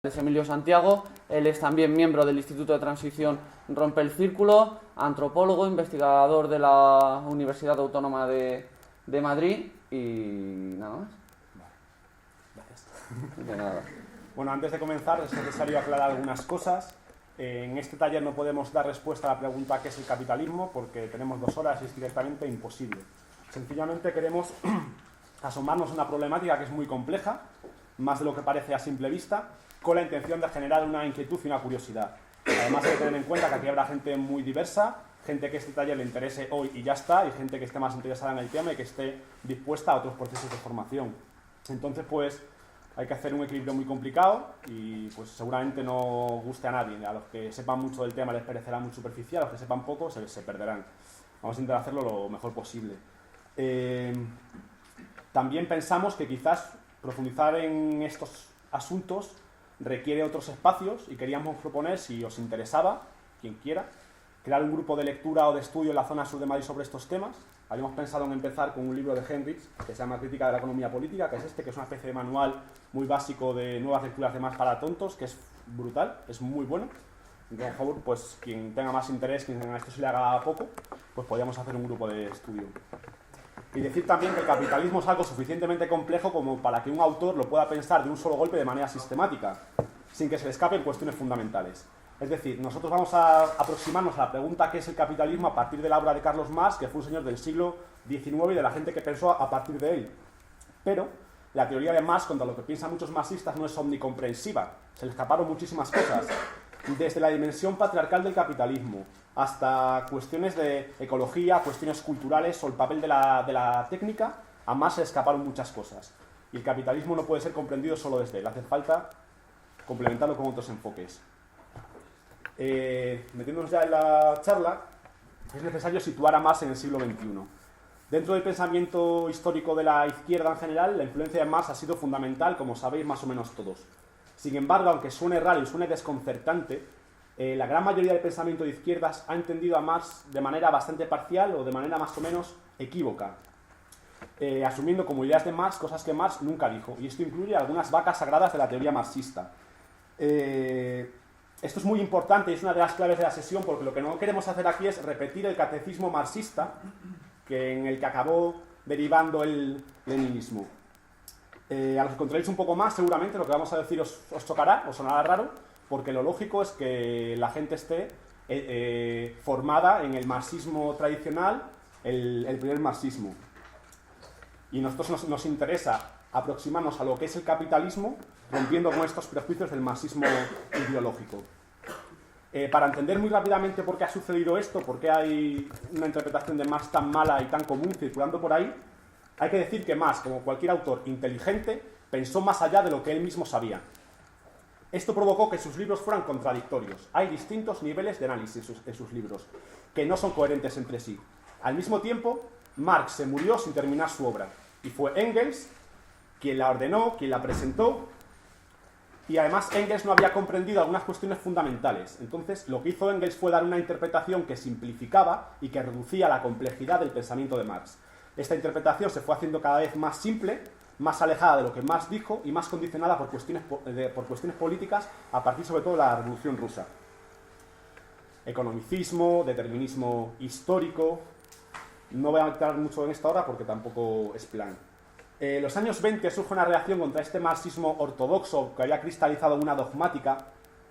Es Emilio Santiago, él es también miembro del Instituto de Transición Rompe el Círculo, antropólogo, investigador de la Universidad Autónoma de Madrid y nada más. De nada. Bueno, antes de comenzar es necesario aclarar algunas cosas. En este taller no podemos dar respuesta a la pregunta ¿qué es el capitalismo? Porque tenemos 2 horas y es directamente imposible. Sencillamente queremos asomarnos a una problemática que es muy compleja, más de lo que parece a simple vista, con la intención de generar una inquietud y una curiosidad. Además hay que tener en cuenta que aquí habrá gente muy diversa, gente que este taller le interese hoy y ya está, y gente que esté más interesada en el tema y que esté dispuesta a otros procesos de formación. Entonces, pues, hay que hacer un equilibrio muy complicado y pues seguramente no guste a nadie. A los que sepan mucho del tema les parecerá muy superficial, a los que sepan poco se perderán. Vamos a intentar hacerlo lo mejor posible. También pensamos que quizás profundizar en estos asuntos requiere otros espacios y queríamos proponer, si os interesaba, quien quiera, crear un grupo de lectura o de estudio en la zona sur de Madrid sobre estos temas. Habíamos pensado en empezar con un libro de Henrich que se llama Crítica de la Economía Política, que es que es una especie de manual muy básico de nuevas lecturas de Marx para tontos, que es brutal, es muy bueno. Por favor, pues quien tenga más interés, quien a esto se le haga poco, pues podríamos hacer un grupo de estudio. Y decir también que el capitalismo es algo suficientemente complejo como para que un autor lo pueda pensar de un solo golpe de manera sistemática, sin que se le escapen cuestiones fundamentales. Es decir, nosotros vamos a aproximarnos a la pregunta ¿qué es el capitalismo? A partir de la obra de Carlos Marx, que fue un señor del siglo XIX y de la gente que pensó a partir de él. Pero la teoría de Marx, contra lo que piensan muchos marxistas, no es omnicomprensiva. Se le escaparon muchísimas cosas. Desde la dimensión patriarcal del capitalismo hasta cuestiones de ecología, cuestiones culturales o el papel de la técnica, a Marx se le escaparon muchas cosas. Y el capitalismo no puede ser comprendido solo desde él. Hace falta complementarlo con otros enfoques. Metiéndonos ya en la charla, es necesario situar a Marx en el siglo XXI. Dentro del pensamiento histórico de la izquierda en general, la influencia de Marx ha sido fundamental, como sabéis más o menos todos. Sin embargo, aunque suene raro y suene desconcertante, la gran mayoría del pensamiento de izquierdas ha entendido a Marx de manera bastante parcial o de manera más o menos equívoca, asumiendo como ideas de Marx cosas que Marx nunca dijo, y esto incluye algunas vacas sagradas de la teoría marxista. Esto es muy importante y es una de las claves de la sesión, porque lo que no queremos hacer aquí es repetir el catecismo marxista en el que acabó derivando el leninismo. A los que encontréis un poco más, seguramente lo que vamos a decir os chocará, os sonará raro, porque lo lógico es que la gente esté formada en el marxismo tradicional, el primer marxismo. Y a nosotros nos interesa aproximarnos a lo que es el capitalismo, rompiendo con estos prejuicios del marxismo ideológico. Para entender muy rápidamente por qué ha sucedido esto, por qué hay una interpretación de Marx tan mala y tan común circulando por ahí, hay que decir que Marx, como cualquier autor inteligente, pensó más allá de lo que él mismo sabía. Esto provocó que sus libros fueran contradictorios. Hay distintos niveles de análisis en sus libros, que no son coherentes entre sí. Al mismo tiempo, Marx se murió sin terminar su obra, y fue Engels quien la ordenó, quien la presentó, y además Engels no había comprendido algunas cuestiones fundamentales. Entonces, lo que hizo Engels fue dar una interpretación que simplificaba y que reducía la complejidad del pensamiento de Marx. Esta interpretación se fue haciendo cada vez más simple, más alejada de lo que Marx dijo y más condicionada por cuestiones políticas a partir sobre todo de la Revolución Rusa. Economicismo, determinismo histórico. No voy a entrar mucho en esto ahora porque tampoco es plan. En los años 20 surge una reacción contra este marxismo ortodoxo que había cristalizado una dogmática,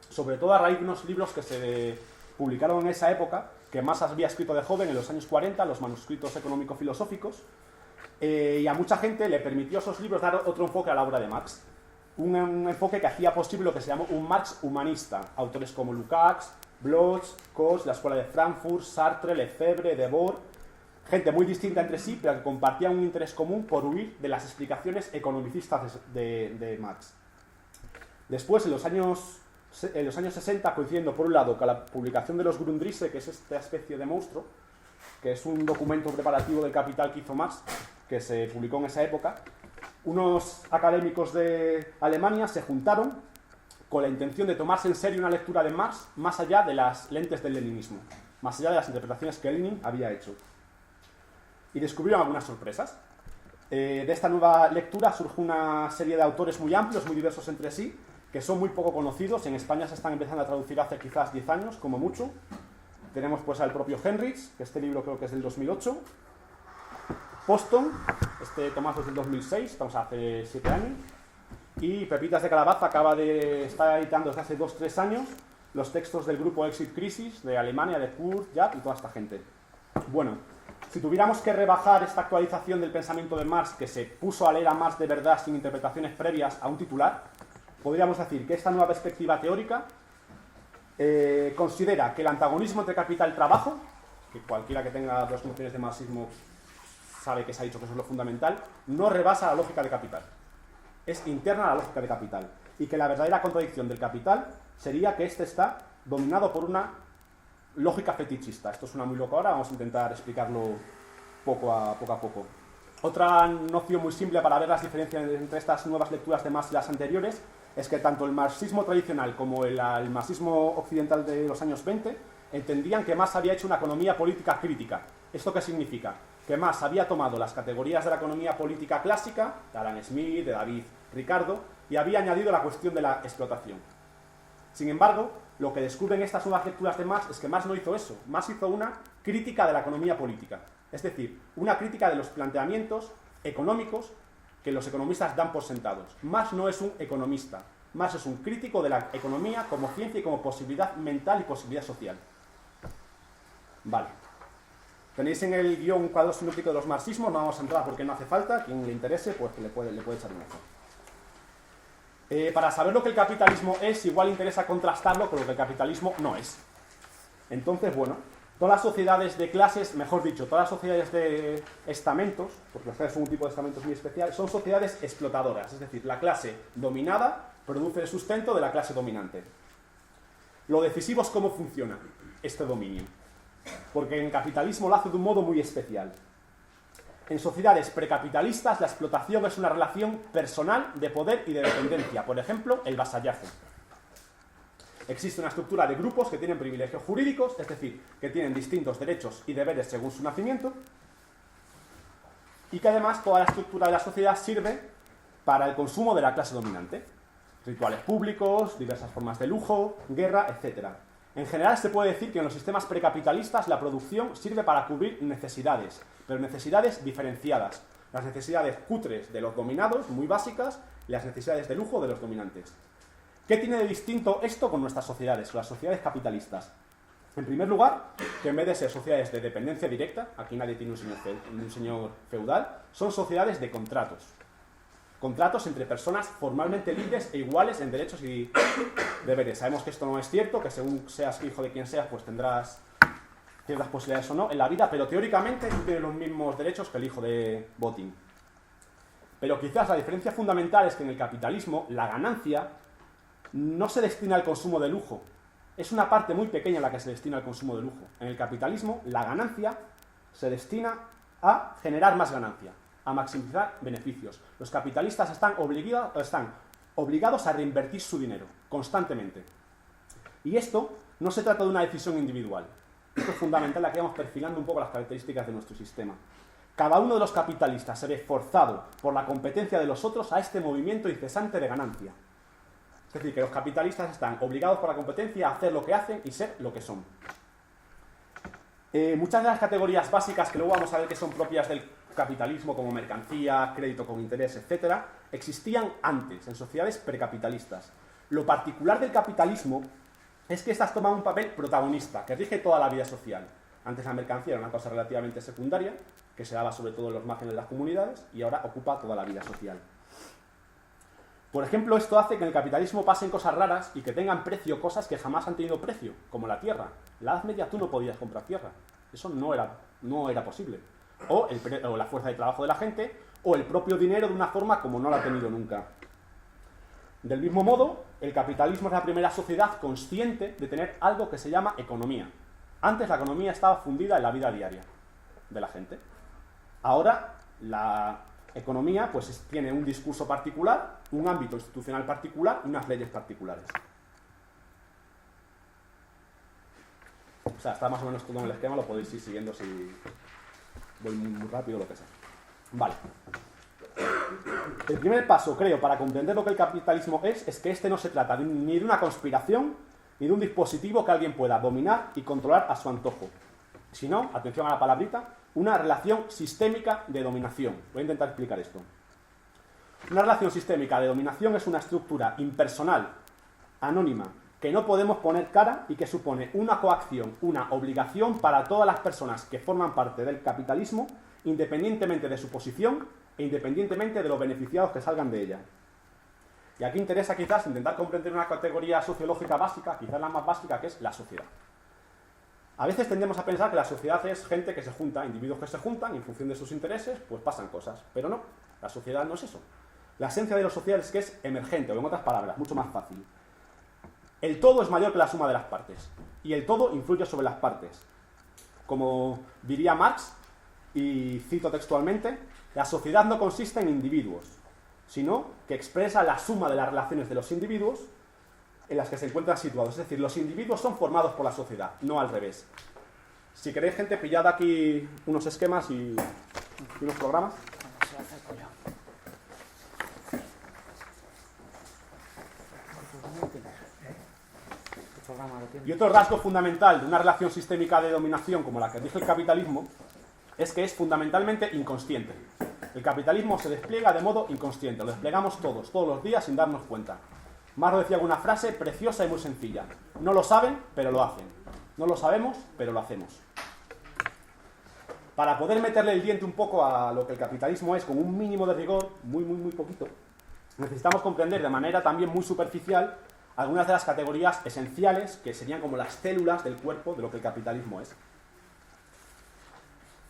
sobre todo a raíz de unos libros que se publicaron en esa época, que Marx había escrito de joven en los años 40, los manuscritos económico-filosóficos, y a mucha gente le permitió esos libros dar otro enfoque a la obra de Marx. Un enfoque que hacía posible lo que se llamó un Marx humanista. Autores como Lukács, Bloch, Koch, la Escuela de Frankfurt, Sartre, Lefebvre, Debord, gente muy distinta entre sí, pero que compartían un interés común por huir de las explicaciones economicistas de Marx. Después, en los años 60, coincidiendo por un lado con la publicación de los Grundrisse, que es esta especie de monstruo, que es un documento preparativo del Capital que hizo Marx, que se publicó en esa época, unos académicos de Alemania se juntaron con la intención de tomarse en serio una lectura de Marx más allá de las lentes del leninismo, más allá de las interpretaciones que Lenin había hecho. Y descubrieron algunas sorpresas. De esta nueva lectura surge una serie de autores muy amplios, muy diversos entre sí, que son muy poco conocidos. En España se están empezando a traducir hace quizás 10 años, como mucho. Tenemos pues al propio Henrich, que este libro creo que es del 2008. Poston, este tomazo es del 2006, estamos hace 7 años. Y Pepitas de Calabaza está editando desde hace 2-3 años los textos del grupo Exit Crisis de Alemania, de Kurt, Jad y toda esta gente. Bueno, si tuviéramos que rebajar esta actualización del pensamiento de Marx, que se puso a leer a Marx de verdad sin interpretaciones previas, a un titular, podríamos decir que esta nueva perspectiva teórica considera que el antagonismo entre capital y trabajo, que cualquiera que tenga 2 nociones de marxismo sabe que se ha dicho que eso es lo fundamental, no rebasa la lógica de capital. Es interna a la lógica de capital. Y que la verdadera contradicción del capital sería que éste está dominado por una lógica fetichista. Esto suena muy loco ahora, vamos a intentar explicarlo poco a poco. Otra noción muy simple para ver las diferencias entre estas nuevas lecturas de Marx y las anteriores es que tanto el marxismo tradicional como el marxismo occidental de los años 20 entendían que Marx había hecho una economía política crítica. ¿Esto qué significa? Que Marx había tomado las categorías de la economía política clásica, de Adam Smith, de David Ricardo, y había añadido la cuestión de la explotación. Sin embargo, lo que descubren estas nuevas lecturas de Marx es que Marx no hizo eso. Marx hizo una crítica de la economía política. Es decir, una crítica de los planteamientos económicos que los economistas dan por sentados. Marx no es un economista. Marx es un crítico de la economía como ciencia y como posibilidad mental y posibilidad social. Vale. Tenéis en el guión un cuadro sinóptico de los marxismos, no vamos a entrar porque no hace falta. Quien le interese, pues que le puede echar un ojo. Para saber lo que el capitalismo es, igual interesa contrastarlo con lo que el capitalismo no es. Entonces, bueno, todas las sociedades de clases, mejor dicho, todas las sociedades de estamentos, porque las clases son un tipo de estamentos muy especial, son sociedades explotadoras, es decir, la clase dominada produce el sustento de la clase dominante. Lo decisivo es cómo funciona este dominio, porque en el capitalismo lo hace de un modo muy especial. En sociedades precapitalistas, la explotación es una relación personal de poder y de dependencia. Por ejemplo, el vasallaje. Existe una estructura de grupos que tienen privilegios jurídicos, es decir, que tienen distintos derechos y deberes según su nacimiento, y que además toda la estructura de la sociedad sirve para el consumo de la clase dominante. Rituales públicos, diversas formas de lujo, guerra, etc. En general se puede decir que en los sistemas precapitalistas la producción sirve para cubrir necesidades, pero necesidades diferenciadas. Las necesidades cutres de los dominados, muy básicas, y las necesidades de lujo de los dominantes. ¿Qué tiene de distinto esto con nuestras sociedades, con las sociedades capitalistas? En primer lugar, que en vez de ser sociedades de dependencia directa, aquí nadie tiene un señor feudal, son sociedades de contratos. Contratos entre personas formalmente libres e iguales en derechos y deberes. Sabemos que esto no es cierto, que según seas hijo de quien seas, pues tendrás ciertas posibilidades o no en la vida, pero teóricamente tú tienes los mismos derechos que el hijo de Botín. Pero quizás la diferencia fundamental es que en el capitalismo la ganancia no se destina al consumo de lujo. Es una parte muy pequeña la que se destina al consumo de lujo. En el capitalismo la ganancia se destina a generar más ganancia, a maximizar beneficios. Los capitalistas están obligados a reinvertir su dinero constantemente. Y esto no se trata de una decisión individual. Esto es fundamental, aquí vamos perfilando un poco las características de nuestro sistema. Cada uno de los capitalistas se ve forzado por la competencia de los otros a este movimiento incesante de ganancia. Es decir, que los capitalistas están obligados por la competencia a hacer lo que hacen y ser lo que son. Muchas de las categorías básicas que luego vamos a ver que son propias del capitalismo, como mercancía, crédito con interés, etc., existían antes, en sociedades precapitalistas. Lo particular del capitalismo es que estas toman un papel protagonista, que rige toda la vida social. Antes la mercancía era una cosa relativamente secundaria, que se daba sobre todo en los márgenes de las comunidades, y ahora ocupa toda la vida social. Por ejemplo, esto hace que en el capitalismo pasen cosas raras y que tengan precio cosas que jamás han tenido precio, como la tierra. En la Edad Media tú no podías comprar tierra. Eso no era posible. O la fuerza de trabajo de la gente, o el propio dinero de una forma como no lo ha tenido nunca. Del mismo modo, el capitalismo es la primera sociedad consciente de tener algo que se llama economía. Antes la economía estaba fundida en la vida diaria de la gente. Ahora la economía pues tiene un discurso particular, un ámbito institucional particular y unas leyes particulares. O sea, está más o menos todo en el esquema, lo podéis ir siguiendo si voy muy rápido o lo que sea. Vale. El primer paso, creo, para comprender lo que el capitalismo es que este no se trata ni de una conspiración, ni de un dispositivo que alguien pueda dominar y controlar a su antojo, sino, atención a la palabrita, una relación sistémica de dominación. Voy a intentar explicar esto. Una relación sistémica de dominación es una estructura impersonal, anónima, que no podemos poner cara y que supone una coacción, una obligación para todas las personas que forman parte del capitalismo, independientemente de su posición e independientemente de los beneficiados que salgan de ella. Y aquí interesa quizás intentar comprender una categoría sociológica básica, quizás la más básica, que es la sociedad. A veces tendemos a pensar que la sociedad es gente que se junta, individuos que se juntan y en función de sus intereses, pues pasan cosas. Pero no, la sociedad no es eso. La esencia de lo social es que es emergente, o en otras palabras, mucho más fácil. El todo es mayor que la suma de las partes, y el todo influye sobre las partes. Como diría Marx, y cito textualmente, la sociedad no consiste en individuos, sino que expresa la suma de las relaciones de los individuos en las que se encuentran situados. Es decir, los individuos son formados por la sociedad, no al revés. Si queréis, gente, pillad aquí unos esquemas y unos programas. Y otro rasgo fundamental de una relación sistémica de dominación como la que rige el capitalismo es que es fundamentalmente inconsciente. El capitalismo se despliega de modo inconsciente, lo desplegamos todos los días sin darnos cuenta. Marx decía una frase preciosa y muy sencilla: no lo saben, pero lo hacen. No lo sabemos, pero lo hacemos. Para poder meterle el diente un poco a lo que el capitalismo es, con un mínimo de rigor, muy poquito, necesitamos comprender de manera también muy superficial algunas de las categorías esenciales que serían como las células del cuerpo de lo que el capitalismo es.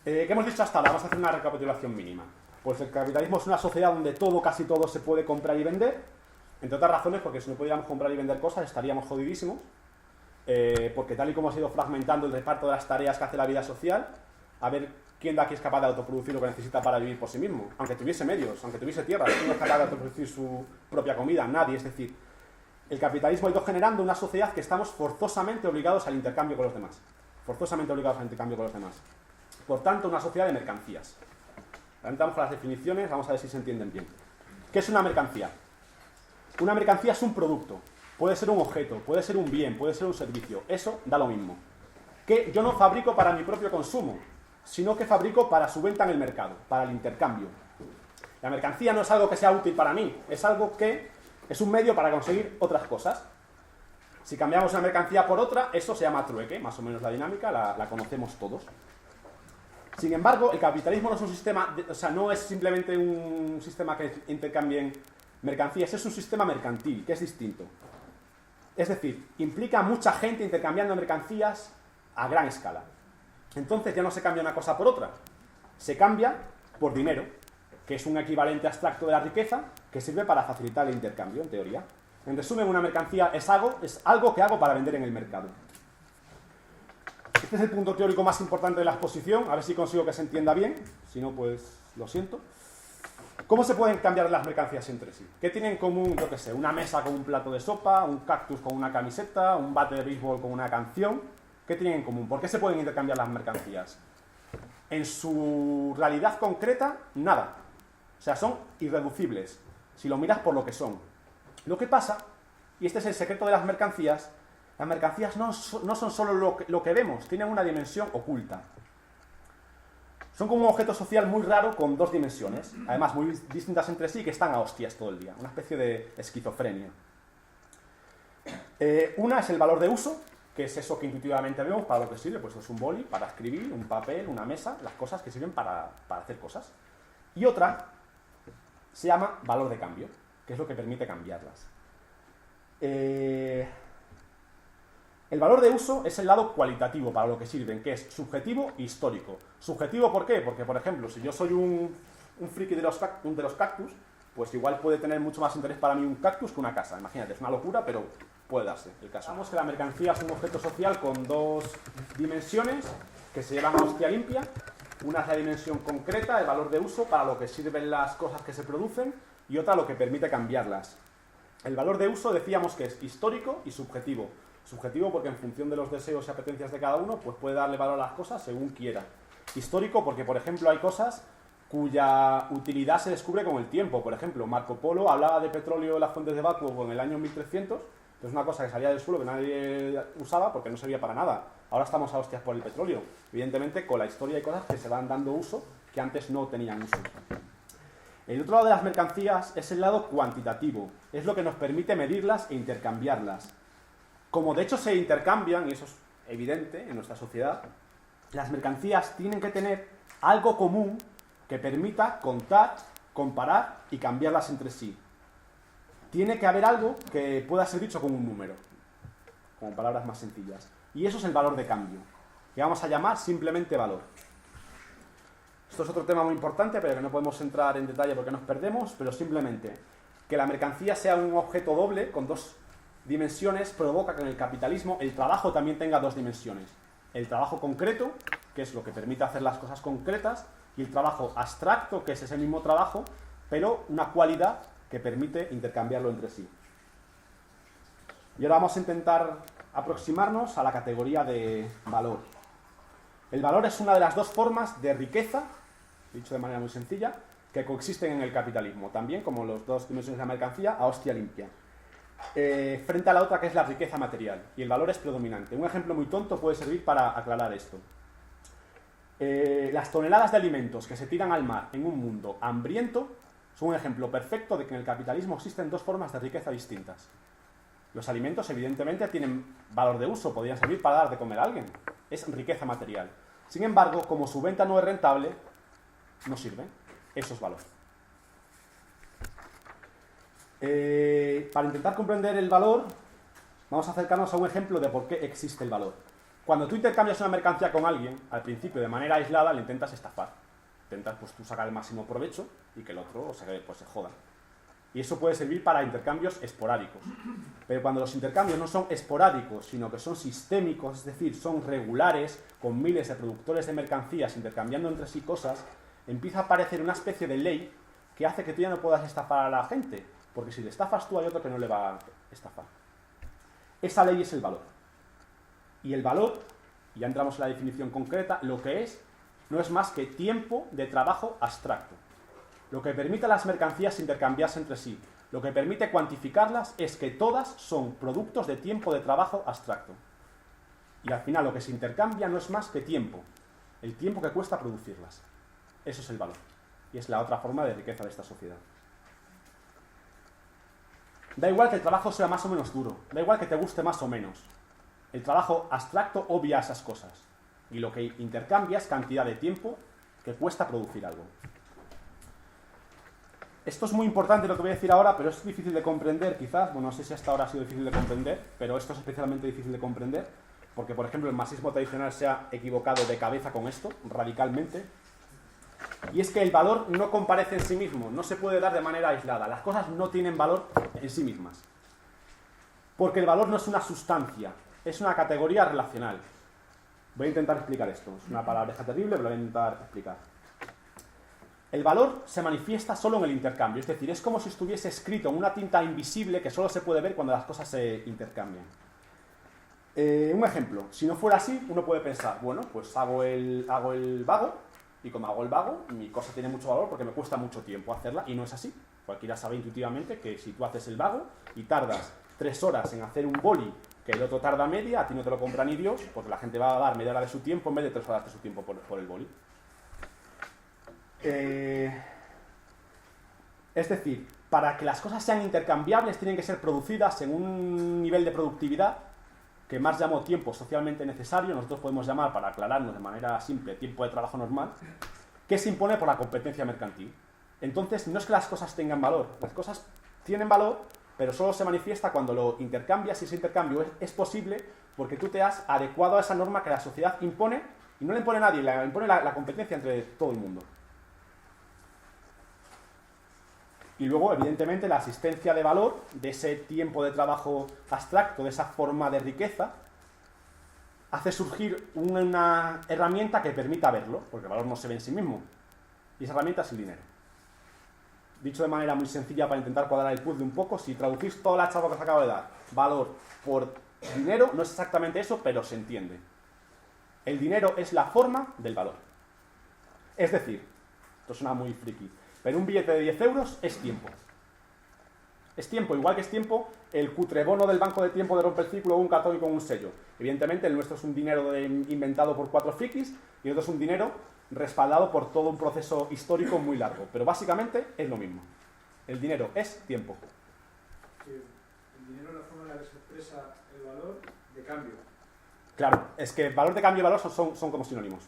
¿Qué hemos dicho hasta ahora? Vamos a hacer una recapitulación mínima. Pues el capitalismo es una sociedad donde todo, casi todo, se puede comprar y vender, entre otras razones porque si no pudiéramos comprar y vender cosas estaríamos jodidísimos, porque tal y como se ha ido fragmentando el reparto de las tareas que hace la vida social, a ver quién de aquí es capaz de autoproducir lo que necesita para vivir por sí mismo, aunque tuviese medios, aunque tuviese tierra, ¿quién no es capaz de autoproducir su propia comida? Nadie. Es decir, el capitalismo ha ido generando una sociedad que estamos forzosamente obligados al intercambio con los demás. Forzosamente obligados al intercambio con los demás. Por tanto, una sociedad de mercancías. Ahora entramos con las definiciones, vamos a ver si se entienden bien. ¿Qué es una mercancía? Una mercancía es un producto. Puede ser un objeto, puede ser un bien, puede ser un servicio. Eso da lo mismo. Que yo no fabrico para mi propio consumo, sino que fabrico para su venta en el mercado, para el intercambio. La mercancía no es algo que sea útil para mí, es algo que es un medio para conseguir otras cosas. Si cambiamos una mercancía por otra, eso se llama trueque, más o menos la dinámica, la conocemos todos. Sin embargo, el capitalismo no es un sistema, no es simplemente un sistema que intercambien mercancías, es un sistema mercantil, que es distinto. Es decir, implica a mucha gente intercambiando mercancías a gran escala. Entonces ya no se cambia una cosa por otra, se cambia por dinero, que es un equivalente abstracto de la riqueza que sirve para facilitar el intercambio, en teoría. En resumen, una mercancía es algo que hago para vender en el mercado. Este es el punto teórico más importante de la exposición, a ver si consigo que se entienda bien, si no, pues lo siento. ¿Cómo se pueden cambiar las mercancías entre sí? ¿Qué tienen en común, yo qué sé, una mesa con un plato de sopa, un cactus con una camiseta, un bate de béisbol con una canción? ¿Qué tienen en común? ¿Por qué se pueden intercambiar las mercancías? En su realidad concreta, nada. O sea, son irreducibles, si lo miras por lo que son. Lo que pasa, y este es el secreto de las mercancías no son solo lo que vemos, tienen una dimensión oculta. Son como un objeto social muy raro con dos dimensiones, además muy distintas entre sí, que están a hostias todo el día, una especie de esquizofrenia. Una es el valor de uso, que es eso que intuitivamente vemos, para lo que sirve, pues es un boli, para escribir, un papel, una mesa, las cosas que sirven para hacer cosas. Y otra se llama valor de cambio, que es lo que permite cambiarlas. El valor de uso es el lado cualitativo para lo que sirven, que es subjetivo e histórico. ¿Subjetivo por qué? Porque, por ejemplo, si yo soy un friki de los cactus, pues igual puede tener mucho más interés para mí un cactus que una casa. Imagínate, es una locura, pero puede darse el caso. Vamos que la mercancía es un objeto social con dos dimensiones que se llevan a hostia limpia. Una es la dimensión concreta, el valor de uso, para lo que sirven las cosas que se producen, y otra lo que permite cambiarlas. El valor de uso decíamos que es histórico y subjetivo. Subjetivo porque en función de los deseos y apetencias de cada uno, pues puede darle valor a las cosas según quiera. Histórico porque, por ejemplo, hay cosas cuya utilidad se descubre con el tiempo. Por ejemplo, Marco Polo hablaba de petróleo en las fuentes de Bacco en el año 1300, que es una cosa que salía del suelo que nadie usaba porque no servía para nada. Ahora estamos a hostias por el petróleo. Evidentemente, con la historia hay cosas que se van dando uso que antes no tenían uso. El otro lado de las mercancías es el lado cuantitativo. Es lo que nos permite medirlas e intercambiarlas. Como de hecho se intercambian, y eso es evidente en nuestra sociedad, las mercancías tienen que tener algo común que permita contar, comparar y cambiarlas entre sí. Tiene que haber algo que pueda ser dicho con un número, con palabras más sencillas. Y eso es el valor de cambio, que vamos a llamar simplemente valor. Esto es otro tema muy importante, pero que no podemos entrar en detalle porque nos perdemos, pero simplemente que la mercancía sea un objeto doble con dos dimensiones provoca que en el capitalismo el trabajo también tenga dos dimensiones. El trabajo concreto, que es lo que permite hacer las cosas concretas, y el trabajo abstracto, que es ese mismo trabajo, pero una cualidad que permite intercambiarlo entre sí. Y ahora vamos a intentar aproximarnos a la categoría de valor. El valor es una de las dos formas de riqueza, dicho de manera muy sencilla, que coexisten en el capitalismo, también como las dos dimensiones de la mercancía a hostia limpia. Frente a la otra, que es la riqueza material, y el valor es predominante. Un ejemplo muy tonto puede servir para aclarar esto. Las toneladas de alimentos que se tiran al mar en un mundo hambriento son un ejemplo perfecto de que en el capitalismo existen dos formas de riqueza distintas. Los alimentos, evidentemente, tienen valor de uso, podrían servir para dar de comer a alguien. Es riqueza material. Sin embargo, como su venta no es rentable, no sirve. Eso es valor. Para intentar comprender el valor, vamos a acercarnos a un ejemplo de por qué existe el valor. Cuando tú intercambias una mercancía con alguien, al principio de manera aislada le intentas estafar. Intentas pues, tú sacar el máximo provecho y que el otro pues, se joda. Y eso puede servir para intercambios esporádicos. Pero cuando los intercambios no son esporádicos, sino que son sistémicos, es decir, son regulares, con miles de productores de mercancías intercambiando entre sí cosas, empieza a aparecer una especie de ley que hace que tú ya no puedas estafar a la gente. Porque si le estafas tú, hay otro que no le va a estafar. Esa ley es el valor. Y el valor, y ya entramos en la definición concreta, lo que es, no es más que tiempo de trabajo abstracto. Lo que permite a las mercancías intercambiarse entre sí, lo que permite cuantificarlas es que todas son productos de tiempo de trabajo abstracto. Y al final lo que se intercambia no es más que tiempo, el tiempo que cuesta producirlas. Eso es el valor. Y es la otra forma de riqueza de esta sociedad. Da igual que el trabajo sea más o menos duro, da igual que te guste más o menos. El trabajo abstracto obvia esas cosas. Y lo que intercambia es cantidad de tiempo que cuesta producir algo. Esto es muy importante lo que voy a decir ahora, pero es difícil de comprender quizás. Bueno, no sé si hasta ahora ha sido difícil de comprender, pero esto es especialmente difícil de comprender, porque por ejemplo el marxismo tradicional se ha equivocado de cabeza con esto, radicalmente. Y es que el valor no comparece en sí mismo, no se puede dar de manera aislada. Las cosas no tienen valor en sí mismas. Porque el valor no es una sustancia, es una categoría relacional. Voy a intentar explicar esto. Es una palabreja terrible, pero lo voy a intentar explicar. El valor se manifiesta solo en el intercambio, es decir, es como si estuviese escrito en una tinta invisible que solo se puede ver cuando las cosas se intercambian. Un ejemplo, si no fuera así, uno puede pensar, bueno, pues hago el vago, y como hago el vago, mi cosa tiene mucho valor porque me cuesta mucho tiempo hacerla, y no es así. Cualquiera sabe intuitivamente que si tú haces el vago y tardas 3 horas en hacer un boli que el otro tarda media, a ti no te lo compra ni Dios, porque la gente va a dar media hora de su tiempo en vez de 3 horas de su tiempo por el boli. Es decir, para que las cosas sean intercambiables tienen que ser producidas en un nivel de productividad que Marx llamó tiempo socialmente necesario, nosotros podemos llamar, para aclararnos de manera simple, tiempo de trabajo normal, que se impone por la competencia mercantil. Entonces, no es que las cosas tengan valor, las cosas tienen valor, pero solo se manifiesta cuando lo intercambias, y ese intercambio es posible porque tú te has adecuado a esa norma que la sociedad impone, y no la impone nadie, la impone la competencia entre todo el mundo. Y luego, evidentemente, la existencia de valor, de ese tiempo de trabajo abstracto, de esa forma de riqueza, hace surgir una herramienta que permita verlo, porque el valor no se ve en sí mismo. Y esa herramienta es el dinero. Dicho de manera muy sencilla para intentar cuadrar el puzzle un poco, si traducís toda la charla que os acabo de dar, valor por dinero, no es exactamente eso, pero se entiende. El dinero es la forma del valor. Es decir, Esto suena muy friki. Pero un billete de 10 euros es tiempo. Es tiempo, igual que es tiempo el cutrebono del banco de tiempo de Rompe el Círculo o un cartón con un sello. Evidentemente el nuestro es un dinero inventado por 4 frikis y el otro es un dinero respaldado por todo un proceso histórico muy largo. Pero básicamente es lo mismo. El dinero es tiempo. El dinero es la forma en la que se expresa el valor de cambio. Claro, es que valor de cambio y valor son como sinónimos.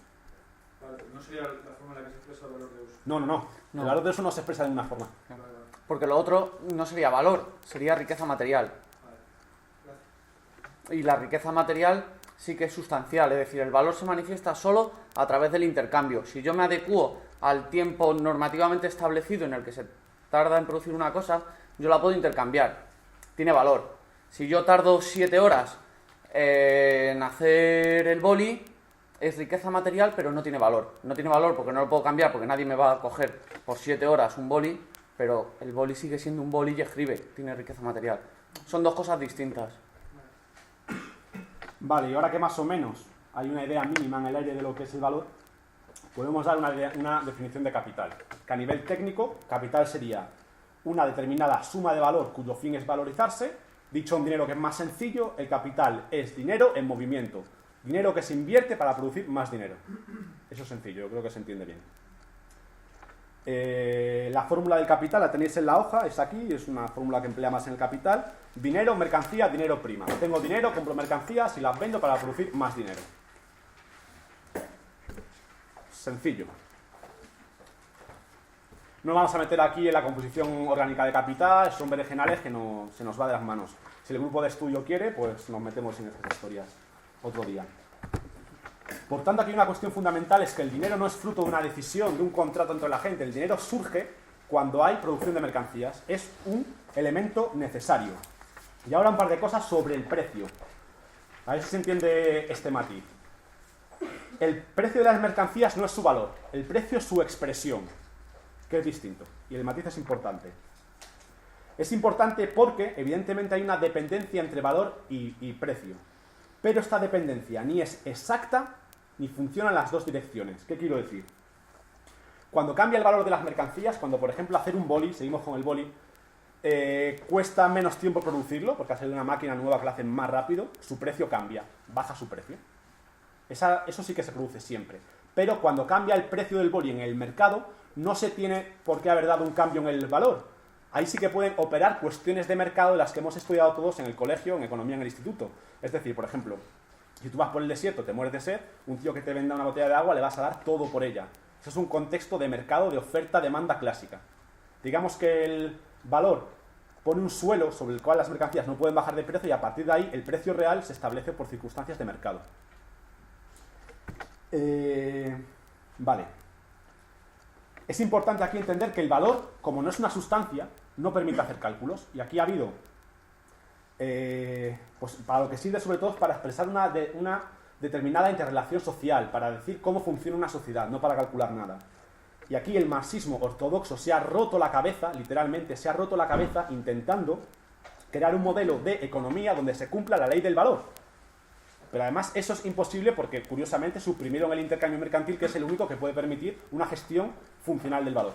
Vale, no sería la forma en la que se expresa el valor de uso. No. El valor de uso no se expresa de una forma. Vale, vale. Porque lo otro no sería valor, sería riqueza material. Vale. Gracias. Y la riqueza material sí que es sustancial, es decir, el valor se manifiesta solo a través del intercambio. Si yo me adecuo al tiempo normativamente establecido en el que se tarda en producir una cosa, yo la puedo intercambiar. Tiene valor. Si yo tardo 7 horas en hacer el boli, es riqueza material, pero no tiene valor. No tiene valor porque no lo puedo cambiar, porque nadie me va a coger por 7 horas un boli, pero el boli sigue siendo un boli y escribe, tiene riqueza material. Son dos cosas distintas. Vale, y ahora que más o menos hay una idea mínima en el aire de lo que es el valor, podemos dar una definición de capital. Que a nivel técnico, capital sería una determinada suma de valor cuyo fin es valorizarse. Dicho un dinero que es más sencillo, el capital es dinero en movimiento. Dinero que se invierte para producir más dinero. Eso es sencillo, yo creo que se entiende bien. La fórmula del capital la tenéis en la hoja, es aquí, es una fórmula que emplea más en el capital. Dinero, mercancía, dinero, prima. Tengo dinero, compro mercancías y las vendo para producir más dinero. Sencillo. No vamos a meter aquí en la composición orgánica de capital, son berenjenales que se nos va de las manos. Si el grupo de estudio quiere, pues nos metemos en estas historias otro día. Por tanto, aquí una cuestión fundamental es que el dinero no es fruto de una decisión, de un contrato entre la gente. El dinero surge cuando hay producción de mercancías. Es un elemento necesario. Y ahora un par de cosas sobre el precio. A ver si se entiende este matiz. El precio de las mercancías no es su valor. El precio es su expresión, que es distinto. Y el matiz es importante. Es importante porque, evidentemente, hay una dependencia entre valor y precio. Pero esta dependencia ni es exacta ni funciona en las dos direcciones. ¿Qué quiero decir? Cuando cambia el valor de las mercancías, cuando por ejemplo hacer un boli, seguimos con el boli, cuesta menos tiempo producirlo, porque hacer una máquina nueva que lo hace más rápido, su precio cambia, baja su precio. Eso sí que se produce siempre. Pero cuando cambia el precio del boli en el mercado, no se tiene por qué haber dado un cambio en el valor. Ahí sí que pueden operar cuestiones de mercado de las que hemos estudiado todos en el colegio, en economía en el instituto. Es decir, por ejemplo, si tú vas por el desierto, te mueres de sed, un tío que te venda una botella de agua le vas a dar todo por ella. Eso es un contexto de mercado de oferta-demanda clásica. Digamos que el valor pone un suelo sobre el cual las mercancías no pueden bajar de precio y a partir de ahí el precio real se establece por circunstancias de mercado. Vale. Es importante aquí entender que el valor, como no es una sustancia, no permite hacer cálculos. Y aquí ha habido, pues para lo que sirve sobre todo es para expresar una determinada interrelación social, para decir cómo funciona una sociedad, no para calcular nada. Y aquí el marxismo ortodoxo se ha roto la cabeza, literalmente se ha roto la cabeza intentando crear un modelo de economía donde se cumpla la ley del valor. Pero además eso es imposible porque, curiosamente, suprimieron el intercambio mercantil, que es el único que puede permitir una gestión funcional del valor.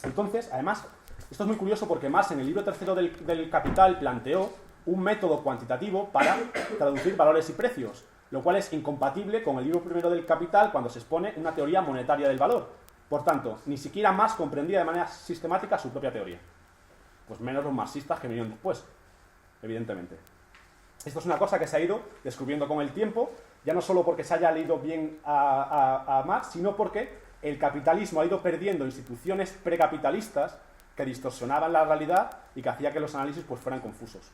Entonces, además, esto es muy curioso porque Marx en el libro tercero del Capital planteó un método cuantitativo para traducir valores y precios, lo cual es incompatible con el libro primero del Capital cuando se expone una teoría monetaria del valor. Por tanto, ni siquiera Marx comprendía de manera sistemática su propia teoría. Pues menos los marxistas que vinieron después, evidentemente. Esto es una cosa que se ha ido descubriendo con el tiempo, ya no solo porque se haya leído bien a Marx, sino porque el capitalismo ha ido perdiendo instituciones precapitalistas que distorsionaban la realidad y que hacía que los análisis pues fueran confusos.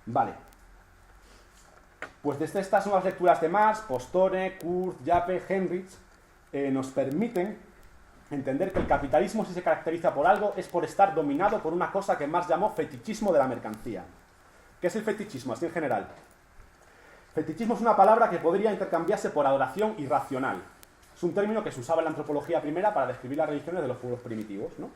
Vale. Pues desde estas nuevas lecturas de Marx, Postone, Kurz, Jappe, Henrich, nos permiten entender que el capitalismo, si se caracteriza por algo, es por estar dominado por una cosa que Marx llamó fetichismo de la mercancía. ¿Qué es el fetichismo, así en general? Fetichismo es una palabra que podría intercambiarse por adoración irracional. Es un término que se usaba en la antropología primera para describir las religiones de los pueblos primitivos, ¿no?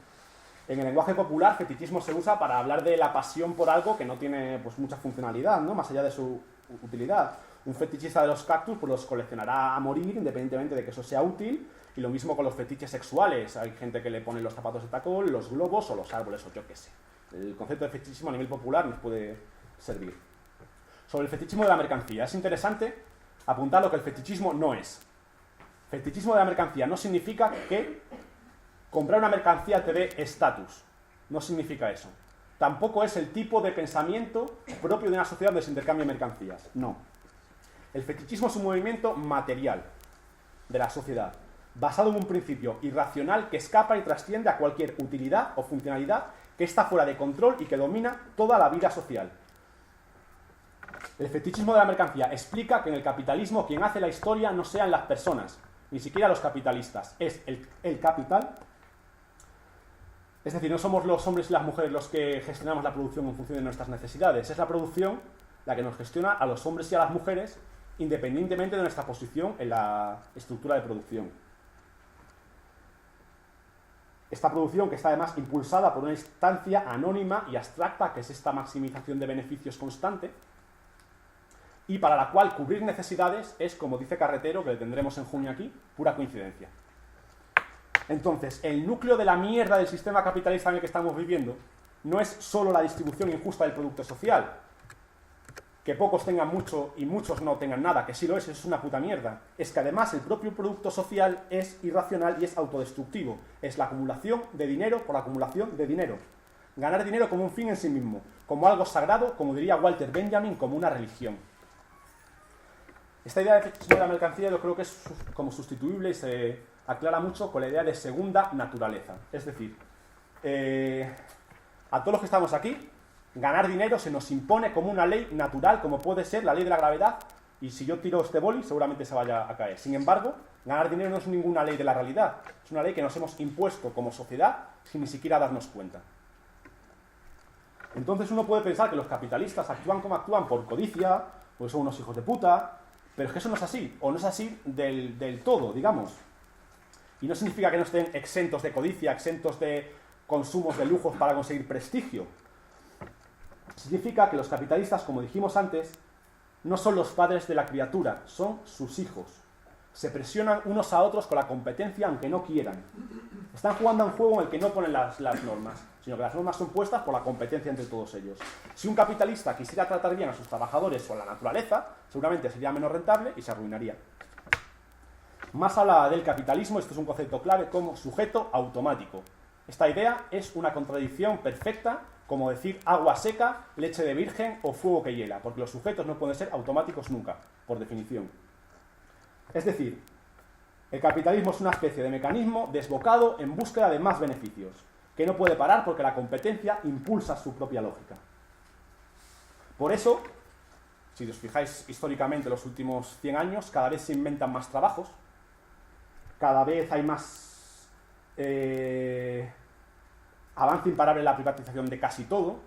En el lenguaje popular, fetichismo se usa para hablar de la pasión por algo que no tiene pues, mucha funcionalidad, ¿no? Más allá de su utilidad. Un fetichista de los cactus pues, los coleccionará a morir, independientemente de que eso sea útil, Y lo mismo con los fetiches sexuales. Hay gente que le pone los zapatos de tacón, los globos o los árboles, o yo qué sé. El concepto de fetichismo a nivel popular nos puede servir. Sobre el fetichismo de la mercancía. Es interesante apuntar lo que el fetichismo no es. Fetichismo de la mercancía no significa que comprar una mercancía te dé estatus. No significa eso. Tampoco es el tipo de pensamiento propio de una sociedad donde se intercambia mercancías. No. El fetichismo es un movimiento material de la sociedad, basado en un principio irracional que escapa y trasciende a cualquier utilidad o funcionalidad que está fuera de control y que domina toda la vida social. El fetichismo de la mercancía explica que en el capitalismo quien hace la historia no sean las personas, ni siquiera los capitalistas, es el capital. Es decir, no somos los hombres y las mujeres los que gestionamos la producción en función de nuestras necesidades, es la producción la que nos gestiona a los hombres y a las mujeres independientemente de nuestra posición en la estructura de producción. Esta producción, que está además impulsada por una instancia anónima y abstracta, que es esta maximización de beneficios constante, y para la cual cubrir necesidades es, como dice Carretero, que le tendremos en junio aquí, pura coincidencia. Entonces, el núcleo de la mierda del sistema capitalista en el que estamos viviendo no es solo la distribución injusta del producto social, que pocos tengan mucho y muchos no tengan nada, que sí lo es una puta mierda. Es que además el propio producto social es irracional y es autodestructivo. Es la acumulación de dinero por la acumulación de dinero. Ganar dinero como un fin en sí mismo, como algo sagrado, como diría Walter Benjamin, como una religión. Esta idea de fetichismo de la mercancía yo creo que es como sustituible y se aclara mucho con la idea de segunda naturaleza. Es decir, a todos los que estamos aquí, ganar dinero se nos impone como una ley natural, como puede ser la ley de la gravedad, y si yo tiro este boli seguramente se vaya a caer. Sin embargo, ganar dinero no es ninguna ley de la realidad, es una ley que nos hemos impuesto como sociedad sin ni siquiera darnos cuenta. Entonces uno puede pensar que los capitalistas actúan como actúan por codicia, porque son unos hijos de puta, pero es que eso no es así, o no es así del todo, digamos. Y no significa que no estén exentos de codicia, exentos de consumos de lujos para conseguir prestigio. Significa que los capitalistas, como dijimos antes, no son los padres de la criatura, son sus hijos. Se presionan unos a otros con la competencia aunque no quieran. Están jugando a un juego en el que no ponen las normas, sino que las normas son puestas por la competencia entre todos ellos. Si un capitalista quisiera tratar bien a sus trabajadores o a la naturaleza, seguramente sería menos rentable y se arruinaría. Más habla del capitalismo, esto es un concepto clave, como sujeto automático. Esta idea es una contradicción perfecta, como decir agua seca, leche de virgen o fuego que hiela, porque los sujetos no pueden ser automáticos nunca, por definición. Es decir, el capitalismo es una especie de mecanismo desbocado en búsqueda de más beneficios, que no puede parar porque la competencia impulsa su propia lógica. Por eso, si os fijáis históricamente en los últimos 100 años, cada vez se inventan más trabajos, cada vez hay más avance imparable en la privatización de casi todo.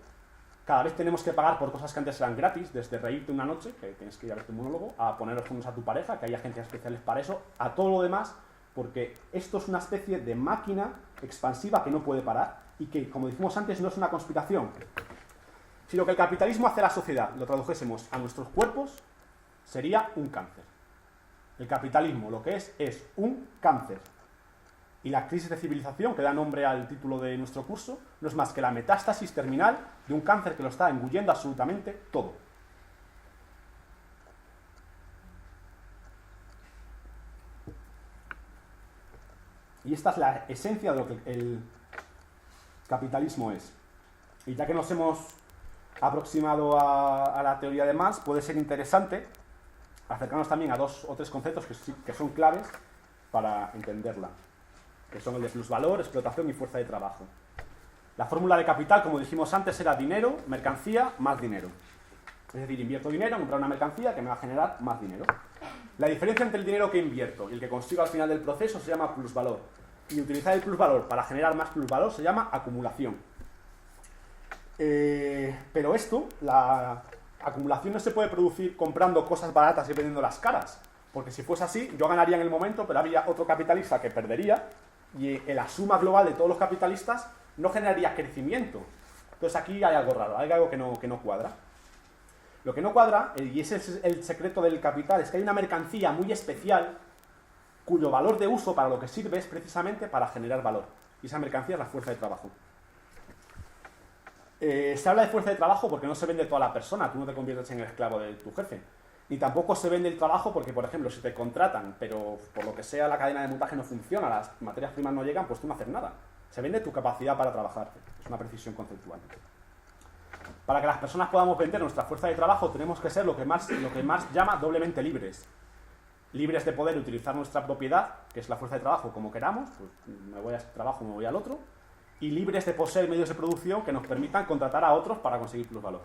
Cada vez tenemos que pagar por cosas que antes eran gratis, desde reírte una noche, que tienes que ir a ver tu monólogo, a poner los fondos a tu pareja, que hay agencias especiales para eso, a todo lo demás, porque esto es una especie de máquina expansiva que no puede parar y que, como dijimos antes, no es una conspiración. Si lo que el capitalismo hace a la sociedad lo tradujésemos a nuestros cuerpos, sería un cáncer. El capitalismo lo que es un cáncer. Y la crisis de civilización, que da nombre al título de nuestro curso, no es más que la metástasis terminal de un cáncer que lo está engullendo absolutamente todo. Y esta es la esencia de lo que el capitalismo es. Y ya que nos hemos aproximado a la teoría de Marx, puede ser interesante acercarnos también a 2 o 3 conceptos que son claves para entenderla, que son el de plusvalor, explotación y fuerza de trabajo. La fórmula de capital, como dijimos antes, era dinero, mercancía, más dinero. Es decir, invierto dinero en comprar una mercancía que me va a generar más dinero. La diferencia entre el dinero que invierto y el que consigo al final del proceso se llama plusvalor. Y utilizar el plusvalor para generar más plusvalor se llama acumulación. Pero esto, la acumulación no se puede producir comprando cosas baratas y vendiéndolas caras. Porque si fuese así, yo ganaría en el momento, pero habría otro capitalista que perdería. Y en la suma global de todos los capitalistas no generaría crecimiento. Entonces aquí hay algo raro, hay algo que no cuadra. Lo que no cuadra, y ese es el secreto del capital, es que hay una mercancía muy especial cuyo valor de uso para lo que sirve es precisamente para generar valor. Y esa mercancía es la fuerza de trabajo. Se habla de fuerza de trabajo porque no se vende toda la persona, tú no te conviertes en el esclavo de tu jefe. Ni tampoco se vende el trabajo porque, por ejemplo, si te contratan, pero por lo que sea la cadena de montaje no funciona, las materias primas no llegan, pues tú no haces nada. Se vende tu capacidad para trabajar. Es una precisión conceptual. Para que las personas podamos vender nuestra fuerza de trabajo tenemos que ser lo que Marx llama doblemente libres. Libres de poder utilizar nuestra propiedad, que es la fuerza de trabajo, como queramos, pues me voy a este trabajo, me voy al otro, y libres de poseer medios de producción que nos permitan contratar a otros para conseguir plusvalor.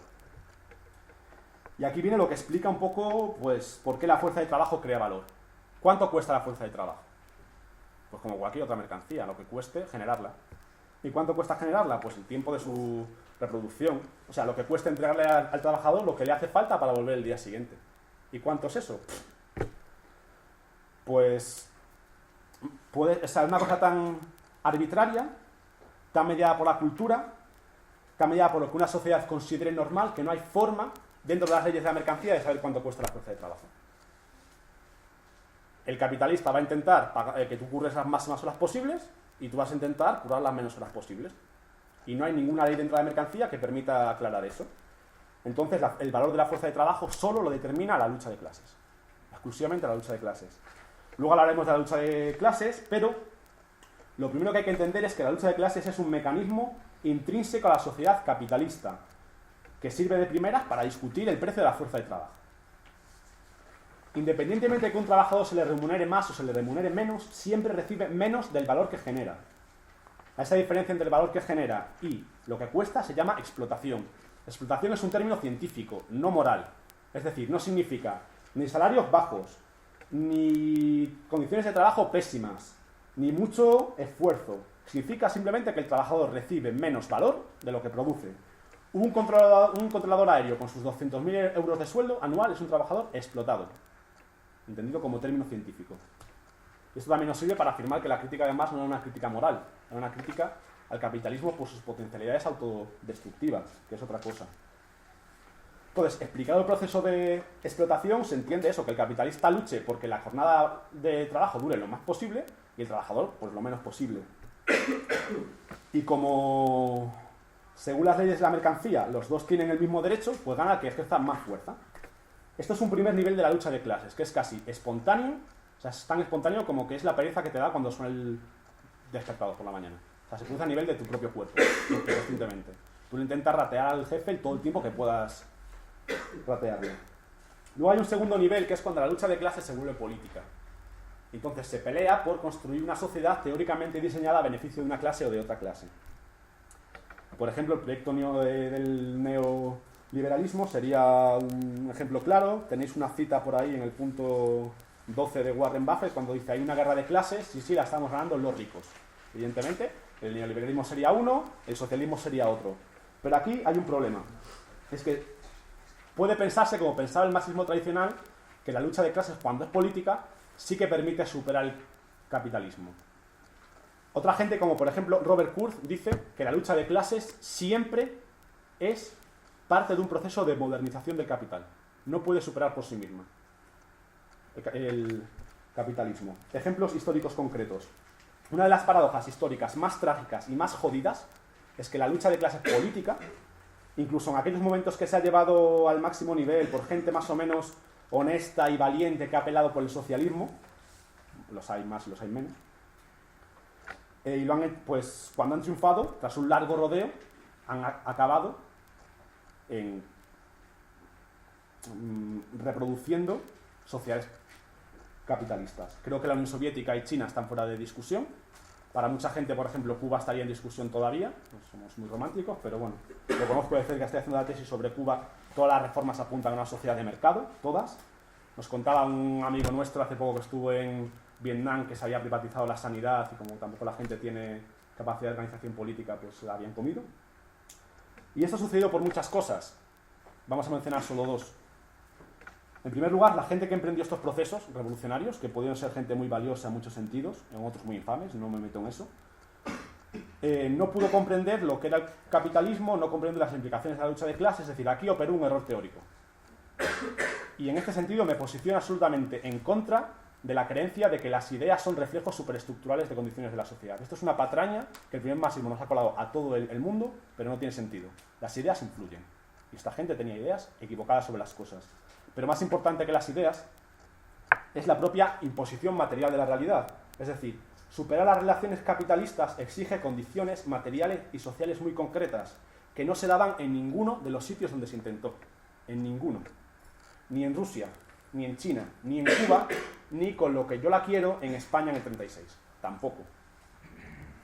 Y aquí viene lo que explica un poco, pues, por qué la fuerza de trabajo crea valor. ¿Cuánto cuesta la fuerza de trabajo? Pues como cualquier otra mercancía, lo que cueste generarla. ¿Y cuánto cuesta generarla? Pues el tiempo de su reproducción. O sea, lo que cuesta entregarle al trabajador lo que le hace falta para volver el día siguiente. ¿Y cuánto es eso? Pues puede ser una cosa tan arbitraria, tan mediada por la cultura, tan mediada por lo que una sociedad considere normal, que no hay forma, dentro de las leyes de la mercancía, de saber cuánto cuesta la fuerza de trabajo. El capitalista va a intentar que tú curres las máximas horas posibles y tú vas a intentar curar las menos horas posibles. Y no hay ninguna ley dentro de la mercancía que permita aclarar eso. Entonces, el valor de la fuerza de trabajo solo lo determina la lucha de clases. Exclusivamente la lucha de clases. Luego hablaremos de la lucha de clases, pero lo primero que hay que entender es que la lucha de clases es un mecanismo intrínseco a la sociedad capitalista, que sirve de primeras para discutir el precio de la fuerza de trabajo. Independientemente de que un trabajador se le remunere más o se le remunere menos, siempre recibe menos del valor que genera. A esa diferencia entre el valor que genera y lo que cuesta se llama explotación. Explotación es un término científico, no moral. Es decir, no significa ni salarios bajos, ni condiciones de trabajo pésimas, ni mucho esfuerzo. Significa simplemente que el trabajador recibe menos valor de lo que produce. Un controlador aéreo con sus 200.000 euros de sueldo anual es un trabajador explotado, entendido como término científico. Esto también nos sirve para afirmar que la crítica de Marx no era una crítica moral, era una crítica al capitalismo por sus potencialidades autodestructivas, que es otra cosa. Entonces, explicado el proceso de explotación, se entiende eso, que el capitalista luche porque la jornada de trabajo dure lo más posible y el trabajador, pues lo menos posible. Y como, según las leyes de la mercancía, los dos tienen el mismo derecho, pues gana el que ejerza más fuerza. Esto es un primer nivel de la lucha de clases, que es casi espontáneo, o sea, es tan espontáneo como que es la pereza que te da cuando suena el despertador por la mañana. O sea, se produce a nivel de tu propio cuerpo, conscientemente. Tú le intentas ratear al jefe todo el tiempo que puedas ratearlo. Luego hay un segundo nivel, que es cuando la lucha de clases se vuelve política. Entonces se pelea por construir una sociedad teóricamente diseñada a beneficio de una clase o de otra clase. Por ejemplo, el proyecto del neoliberalismo sería un ejemplo claro. Tenéis una cita por ahí en el punto 12 de Warren Buffett, cuando dice hay una guerra de clases, sí, la estamos ganando los ricos. Evidentemente, el neoliberalismo sería uno, el socialismo sería otro. Pero aquí hay un problema. Es que puede pensarse, como pensaba el marxismo tradicional, que la lucha de clases, cuando es política, sí que permite superar el capitalismo. Otra gente, como por ejemplo Robert Kurz, dice que la lucha de clases siempre es parte de un proceso de modernización del capital. No puede superar por sí misma el capitalismo. Ejemplos históricos concretos. Una de las paradojas históricas más trágicas y más jodidas es que la lucha de clases política, incluso en aquellos momentos que se ha llevado al máximo nivel por gente más o menos honesta y valiente que ha apelado por el socialismo, los hay más y los hay menos, y pues cuando han triunfado, tras un largo rodeo, han acabado en reproduciendo sociedades capitalistas. Creo que la Unión Soviética y China están fuera de discusión. Para mucha gente, por ejemplo, Cuba estaría en discusión todavía. No somos muy románticos, pero bueno, lo conozco de cerca, estoy haciendo la tesis sobre Cuba. Todas las reformas apuntan a una sociedad de mercado, todas. Nos contaba un amigo nuestro hace poco que estuvo en Vietnam que se había privatizado la sanidad y como tampoco la gente tiene capacidad de organización política, pues la habían comido. Y esto ha sucedido por muchas cosas. Vamos a mencionar solo dos. En primer lugar, la gente que emprendió estos procesos revolucionarios, que pudieron ser gente muy valiosa en muchos sentidos, en otros muy infames, no me meto en eso, no pudo comprender lo que era el capitalismo, no comprende las implicaciones de la lucha de clases, es decir, aquí operó un error teórico. Y en este sentido me posiciono absolutamente en contra de la creencia de que las ideas son reflejos superestructurales de condiciones de la sociedad. Esto es una patraña que el primer marxismo nos ha colado a todo el mundo, pero no tiene sentido. Las ideas influyen. Y esta gente tenía ideas equivocadas sobre las cosas. Pero más importante que las ideas es la propia imposición material de la realidad. Es decir, superar las relaciones capitalistas exige condiciones materiales y sociales muy concretas, que no se daban en ninguno de los sitios donde se intentó. En ninguno. Ni en Rusia, ni en China, ni en Cuba, ni con lo que yo la quiero en España en el 36. Tampoco.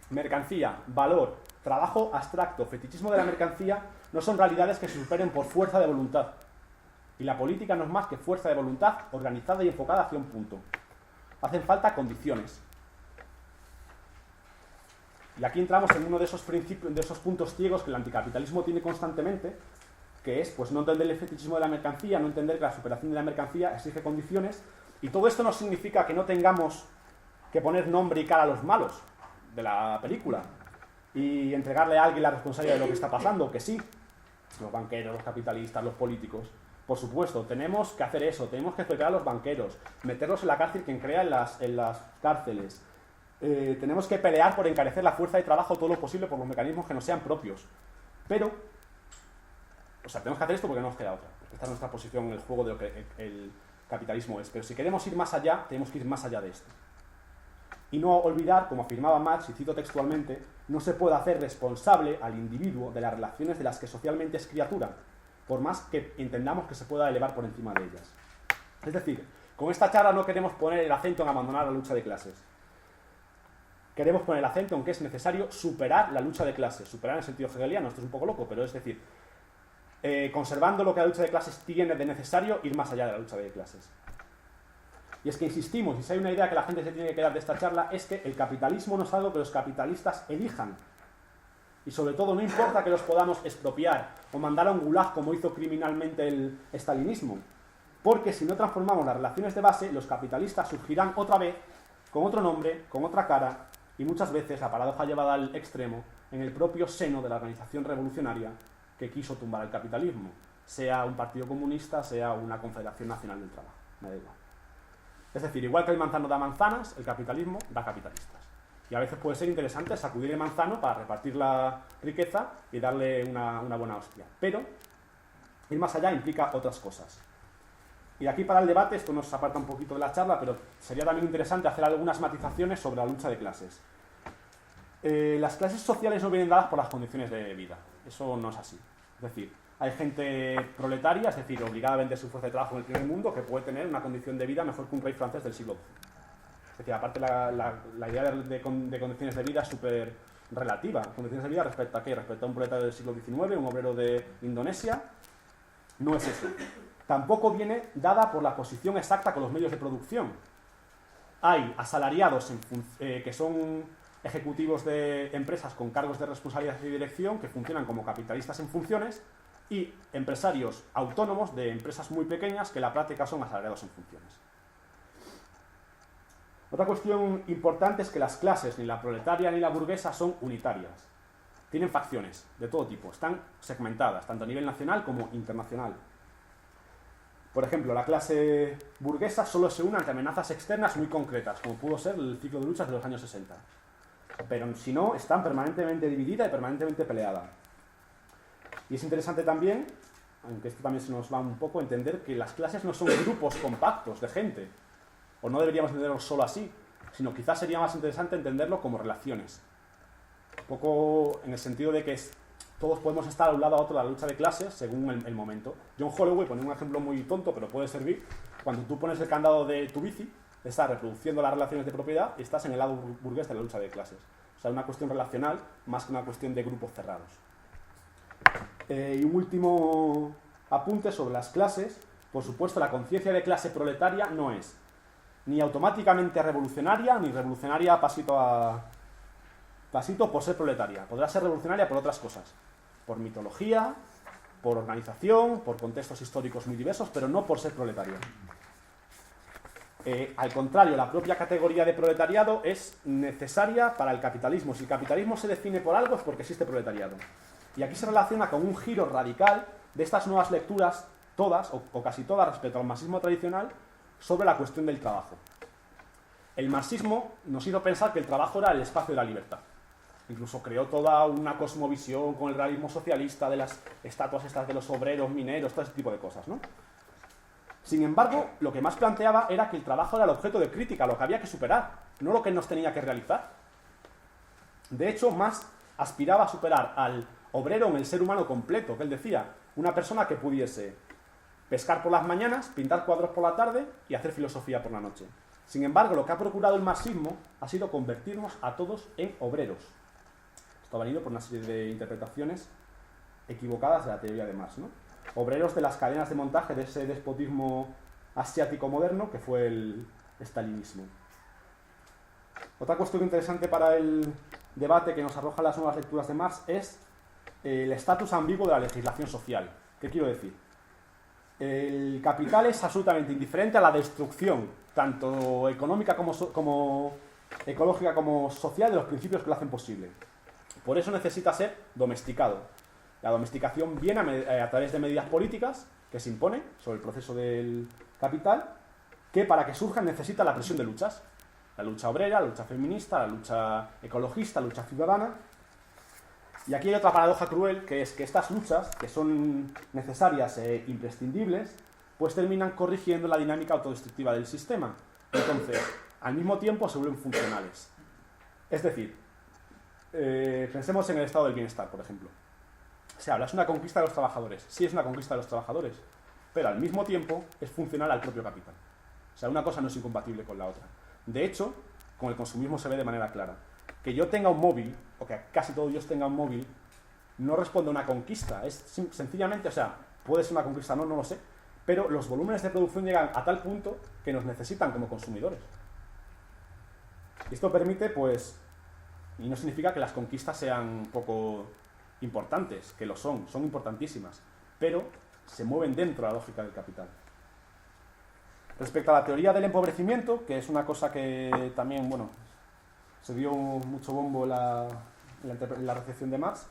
Mercancía, valor, trabajo abstracto, fetichismo de la mercancía no son realidades que se superen por fuerza de voluntad. Y la política no es más que fuerza de voluntad organizada y enfocada hacia un punto. Hacen falta condiciones. Y aquí entramos en uno de esos principios, de esos puntos ciegos que el anticapitalismo tiene constantemente, que es pues no entender el fetichismo de la mercancía, no entender que la superación de la mercancía exige condiciones, y todo esto no significa que no tengamos que poner nombre y cara a los malos de la película y entregarle a alguien la responsabilidad de lo que está pasando, que sí, los banqueros, los capitalistas, los políticos, por supuesto, tenemos que hacer eso, tenemos que explicar a los banqueros, meterlos en la cárcel quien crea en las cárceles, tenemos que pelear por encarecer la fuerza de trabajo todo lo posible por los mecanismos que no sean propios, pero tenemos que hacer esto porque no nos queda otra. Esta es nuestra posición en el juego de lo que el capitalismo es. Pero si queremos ir más allá, tenemos que ir más allá de esto. Y no olvidar, como afirmaba Marx, y cito textualmente, no se puede hacer responsable al individuo de las relaciones de las que socialmente es criatura, por más que entendamos que se pueda elevar por encima de ellas. Es decir, con esta charla no queremos poner el acento en abandonar la lucha de clases. Queremos poner el acento en que es necesario superar la lucha de clases. Superar en el sentido hegeliano, esto es un poco loco, pero es decir, conservando lo que la lucha de clases tiene de necesario, ir más allá de la lucha de clases. Y es que insistimos, y si hay una idea que la gente se tiene que quedar de esta charla, es que el capitalismo no es algo que los capitalistas elijan. Y sobre todo no importa que los podamos expropiar o mandar a un gulag como hizo criminalmente el estalinismo. Porque si no transformamos las relaciones de base, los capitalistas surgirán otra vez, con otro nombre, con otra cara, y muchas veces la paradoja llevada al extremo, en el propio seno de la organización revolucionaria que quiso tumbar el capitalismo, sea un partido comunista, sea una confederación nacional del trabajo, me da igual. Es decir, igual que el manzano da manzanas, el capitalismo da capitalistas. Y a veces puede ser interesante sacudir el manzano para repartir la riqueza y darle una buena hostia. Pero ir más allá implica otras cosas. Y aquí para el debate, esto nos aparta un poquito de la charla, pero sería también interesante hacer algunas matizaciones sobre la lucha de clases. Las clases sociales no vienen dadas por las condiciones de vida. Eso no es así. Es decir, hay gente proletaria, es decir, obligada a vender su fuerza de trabajo en el primer mundo, que puede tener una condición de vida mejor que un rey francés del siglo XII. Es decir, aparte la idea de condiciones de vida es súper relativa. ¿Condiciones de vida respecto a qué? Respecto a un proletario del siglo XIX, un obrero de Indonesia. No es eso. Tampoco viene dada por la posición exacta con los medios de producción. Hay asalariados que son ejecutivos de empresas con cargos de responsabilidad y dirección que funcionan como capitalistas en funciones y empresarios autónomos de empresas muy pequeñas que en la práctica son asalariados en funciones. Otra cuestión importante es que las clases, ni la proletaria ni la burguesa, son unitarias. Tienen facciones de todo tipo, están segmentadas, tanto a nivel nacional como internacional. Por ejemplo, la clase burguesa solo se une ante amenazas externas muy concretas, como pudo ser el ciclo de luchas de los años 60. Pero si no, están permanentemente dividida y permanentemente peleada. Y es interesante también, aunque esto también se nos va un poco, entender que las clases no son grupos compactos de gente, o no deberíamos entenderlo solo así, sino quizás sería más interesante entenderlo como relaciones. Un poco en el sentido de que todos podemos estar a un lado a otro de la lucha de clases según el momento. John Holloway pone un ejemplo muy tonto, pero puede servir. Cuando tú pones el candado de tu bici, estás reproduciendo las relaciones de propiedad y estás en el lado burgués de la lucha de clases. O sea, una cuestión relacional más que una cuestión de grupos cerrados. Y un último apunte sobre las clases. Por supuesto, la conciencia de clase proletaria no es ni automáticamente revolucionaria, ni revolucionaria pasito por ser proletaria. Podrá ser revolucionaria por otras cosas. Por mitología, por organización, por contextos históricos muy diversos, pero no por ser proletaria. Al contrario, la propia categoría de proletariado es necesaria para el capitalismo. Si el capitalismo se define por algo es porque existe proletariado. Y aquí se relaciona con un giro radical de estas nuevas lecturas, todas o casi todas respecto al marxismo tradicional, sobre la cuestión del trabajo. el marxismo nos hizo pensar que el trabajo era el espacio de la libertad. Incluso creó toda una cosmovisión con el realismo socialista de las estatuas estas de los obreros, mineros, todo ese tipo de cosas, ¿no? Sin embargo, lo que más planteaba era que el trabajo era el objeto de crítica, lo que había que superar, no lo que nos tenía que realizar. De hecho, Marx aspiraba a superar al obrero en el ser humano completo, que él decía, una persona que pudiese pescar por las mañanas, pintar cuadros por la tarde y hacer filosofía por la noche. Sin embargo, lo que ha procurado el marxismo ha sido convertirnos a todos en obreros. Esto ha venido por una serie de interpretaciones equivocadas de la teoría de Marx, ¿no? Obreros de las cadenas de montaje de ese despotismo asiático moderno que fue el estalinismo. Otra cuestión interesante para el debate que nos arroja las nuevas lecturas de Marx es el estatus ambiguo de la legislación social. ¿Qué quiero decir? El capital es absolutamente indiferente a la destrucción, tanto económica como ecológica como social, de los principios que lo hacen posible. Por eso necesita ser domesticado. La domesticación viene a través de medidas políticas que se imponen sobre el proceso del capital, que para que surjan necesita la presión de luchas. La lucha obrera, la lucha feminista, la lucha ecologista, la lucha ciudadana. Y aquí hay otra paradoja cruel, que es que estas luchas, que son necesarias e imprescindibles, pues terminan corrigiendo la dinámica autodestructiva del sistema. Entonces, al mismo tiempo se vuelven funcionales. Es decir, pensemos en el estado del bienestar, por ejemplo. Se habla, es una conquista de los trabajadores. Sí, es una conquista de los trabajadores, pero al mismo tiempo es funcional al propio capital. O sea, una cosa no es incompatible con la otra. De hecho, con el consumismo se ve de manera clara. Que yo tenga un móvil, o que casi todos ellos tengan un móvil, no responde a una conquista. Es sencillamente, o sea, puede ser una conquista, no lo sé, pero los volúmenes de producción llegan a tal punto que nos necesitan como consumidores. Y esto permite, pues, y no significa que las conquistas sean poco importantes, que lo son importantísimas, pero se mueven dentro de la lógica del capital. Respecto a la teoría del empobrecimiento, que es una cosa que también, bueno, se dio mucho bombo en la recepción de Marx,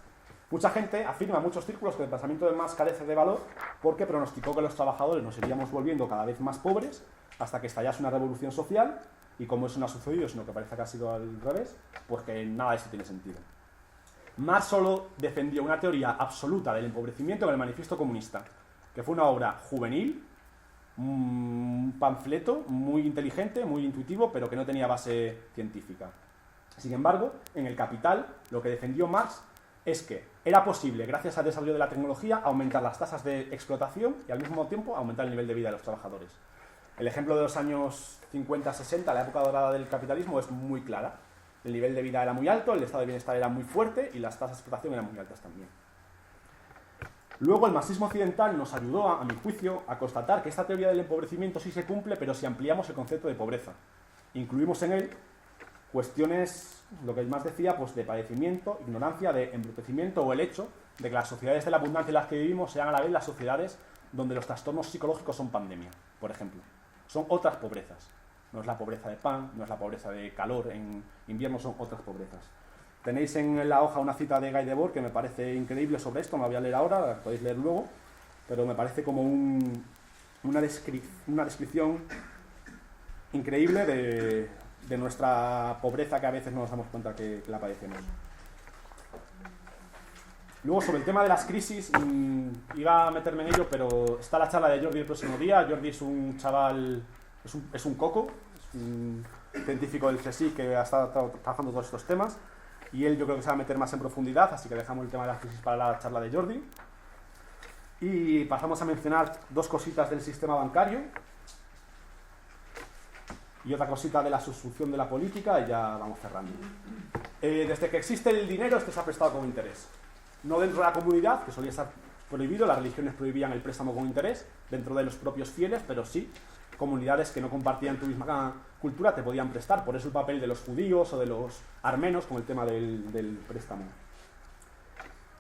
mucha gente afirma en muchos círculos que el pensamiento de Marx carece de valor porque pronosticó que los trabajadores nos iríamos volviendo cada vez más pobres hasta que estallase una revolución social, y como eso no ha sucedido, sino que parece que ha sido al revés, pues que nada de eso tiene sentido. Marx solo defendió una teoría absoluta del empobrecimiento en el Manifiesto Comunista, que fue una obra juvenil, un panfleto muy inteligente, muy intuitivo, pero que no tenía base científica. Sin embargo, en El Capital, lo que defendió Marx es que era posible, gracias al desarrollo de la tecnología, aumentar las tasas de explotación y al mismo tiempo aumentar el nivel de vida de los trabajadores. El ejemplo de los años 50-60, la época dorada del capitalismo, es muy clara. El nivel de vida era muy alto, el estado de bienestar era muy fuerte y las tasas de explotación eran muy altas también. Luego el marxismo occidental nos ayudó, a mi juicio, a constatar que esta teoría del empobrecimiento sí se cumple, pero si ampliamos el concepto de pobreza. Incluimos en él cuestiones, lo que más decía, pues de padecimiento, ignorancia, de embrutecimiento o el hecho de que las sociedades de la abundancia en las que vivimos sean a la vez las sociedades donde los trastornos psicológicos son pandemia, por ejemplo. Son otras pobrezas. No es la pobreza de pan, no es la pobreza de calor en invierno, son otras pobrezas. Tenéis en la hoja una cita de Guy Debord que me parece increíble sobre esto, no la voy a leer ahora, la podéis leer luego, pero me parece como una descripción increíble de nuestra pobreza, que a veces no nos damos cuenta que la padecemos. Luego, sobre el tema de las crisis, iba a meterme en ello, pero está la charla de Jordi el próximo día. Jordi es un chaval, es un coco, es un científico del CSIC que ha estado trabajando todos estos temas, y él yo creo que se va a meter más en profundidad, así que dejamos el tema de las crisis para la charla de Jordi. Y pasamos a mencionar dos cositas del sistema bancario y otra cosita de la sustitución de la política, y ya vamos cerrando. Desde que existe el dinero, este se ha prestado con interés. No dentro de la comunidad, que solía estar prohibido, las religiones prohibían el préstamo con interés, dentro de los propios fieles, pero sí, comunidades que no compartían tu misma cultura te podían prestar, por eso el papel de los judíos o de los armenos con el tema del préstamo.